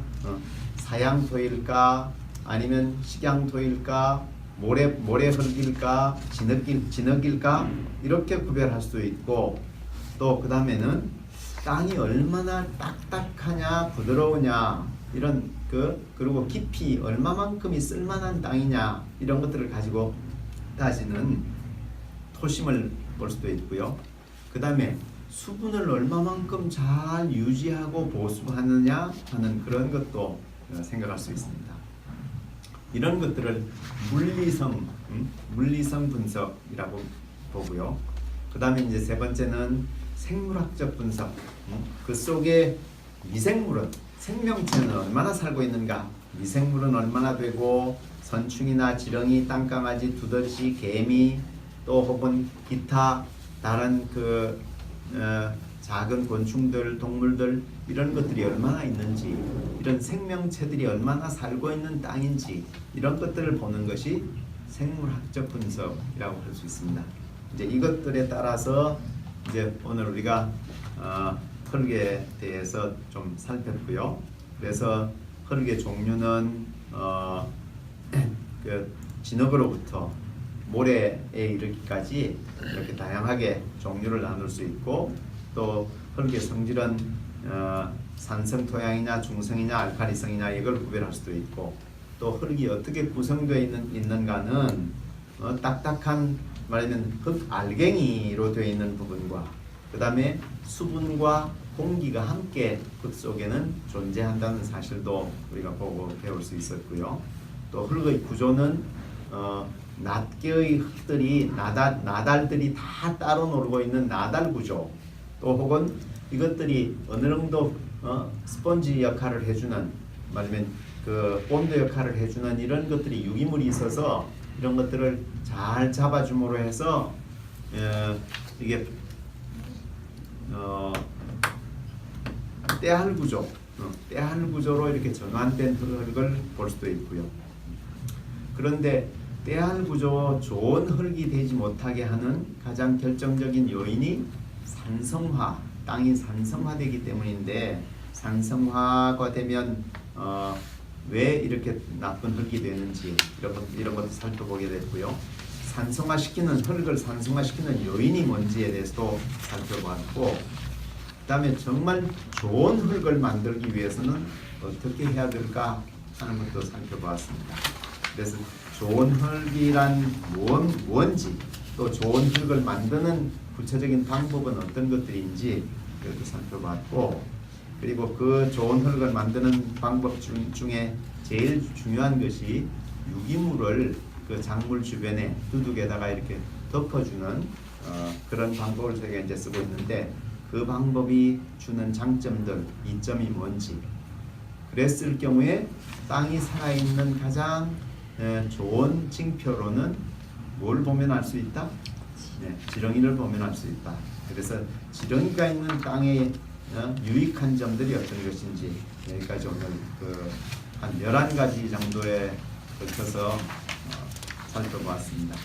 A: 사양토일까? 아니면 식양토일까? 모래흙일까? 진흙일까? 이렇게 구별할 수 있고 또 그 다음에는 땅이 얼마나 딱딱하냐 부드러우냐 이런 그리고 깊이 얼마만큼이 쓸만한 땅이냐 이런 것들을 가지고 따지는 토심을 볼 수도 있고요. 그 다음에 수분을 얼마만큼 잘 유지하고 보수하느냐 하는 그런 것도 생각할 수 있습니다. 이런 것들을 물리성 분석이라고 보고요. 그 다음에 이제 세 번째는 생물학적 분석. 그 속에 미생물은 생명체는 얼마나 살고 있는가, 미생물은 얼마나 되고 선충이나 지렁이, 땅강아지, 두더지, 개미 또 혹은 기타 다른 작은 곤충들, 동물들 이런 것들이 얼마나 있는지 이런 생명체들이 얼마나 살고 있는 땅인지 이런 것들을 보는 것이 생물학적 분석이라고 할 수 있습니다. 이제 이것들에 따라서 이제 오늘 우리가 흙에 대해서 좀 살폈고요. 그래서 흙의 종류는 진흙으로부터 모래에 이르기까지 이렇게 다양하게 종류를 나눌 수 있고 또 흙의 성질은 산성 토양이냐 중성이냐 알칼리성이냐 이걸 구별할 수도 있고 또 흙이 어떻게 구성되어 있는가는 딱딱한 말하면 흙 알갱이로 되어 있는 부분과 그 다음에 수분과 공기가 함께 흙 속에는 존재한다는 사실도 우리가 보고 배울 수 있었고요. 또 흙의 구조는 낱개의 흙들이 나달들이 다 따로 놀고 있는 나달 구조 또 혹은 이것들이 어느 정도 스펀지 역할을 해주는 말하면 본드 역할을 해주는 이런 것들이 유기물이 있어서 이런 것들을 잘 잡아줌으로 해서 이게 떼알 구조로 이렇게 전환된 흙을 볼 수도 있고요. 그런데 떼알 구조 좋은 흙이 되지 못하게 하는 가장 결정적인 요인이 산성화, 땅이 산성화되기 때문인데 산성화가 되면 왜 이렇게 나쁜 흙이 되는지 이런 것도 살펴보게 됐고요. 산성화시키는 흙을 산성화시키는 요인이 뭔지에 대해서도 살펴봤고, 그다음에 정말 좋은 흙을 만들기 위해서는 어떻게 해야 될까 하는 것도 살펴봤습니다. 그래서 좋은 흙이란 뭔지, 또 좋은 흙을 만드는 구체적인 방법은 어떤 것들인지 이렇게 살펴봤고, 그리고 그 좋은 흙을 만드는 방법 중에 제일 중요한 것이 유기물을 그 작물 주변에 두둑에다가 이렇게 덮어주는 그런 방법을 저희가 이제 쓰고 있는데, 그 방법이 주는 장점들, 이점이 뭔지, 그랬을 경우에 땅이 살아있는 가장 좋은 징표로는 뭘 보면 알 수 있다? 네, 지렁이를 보면 알 수 있다. 그래서 지렁이가 있는 땅의 유익한 점들이 어떤 것인지 여기까지 오늘 한 11가지 정도에 걸쳐서 살펴보았습니다.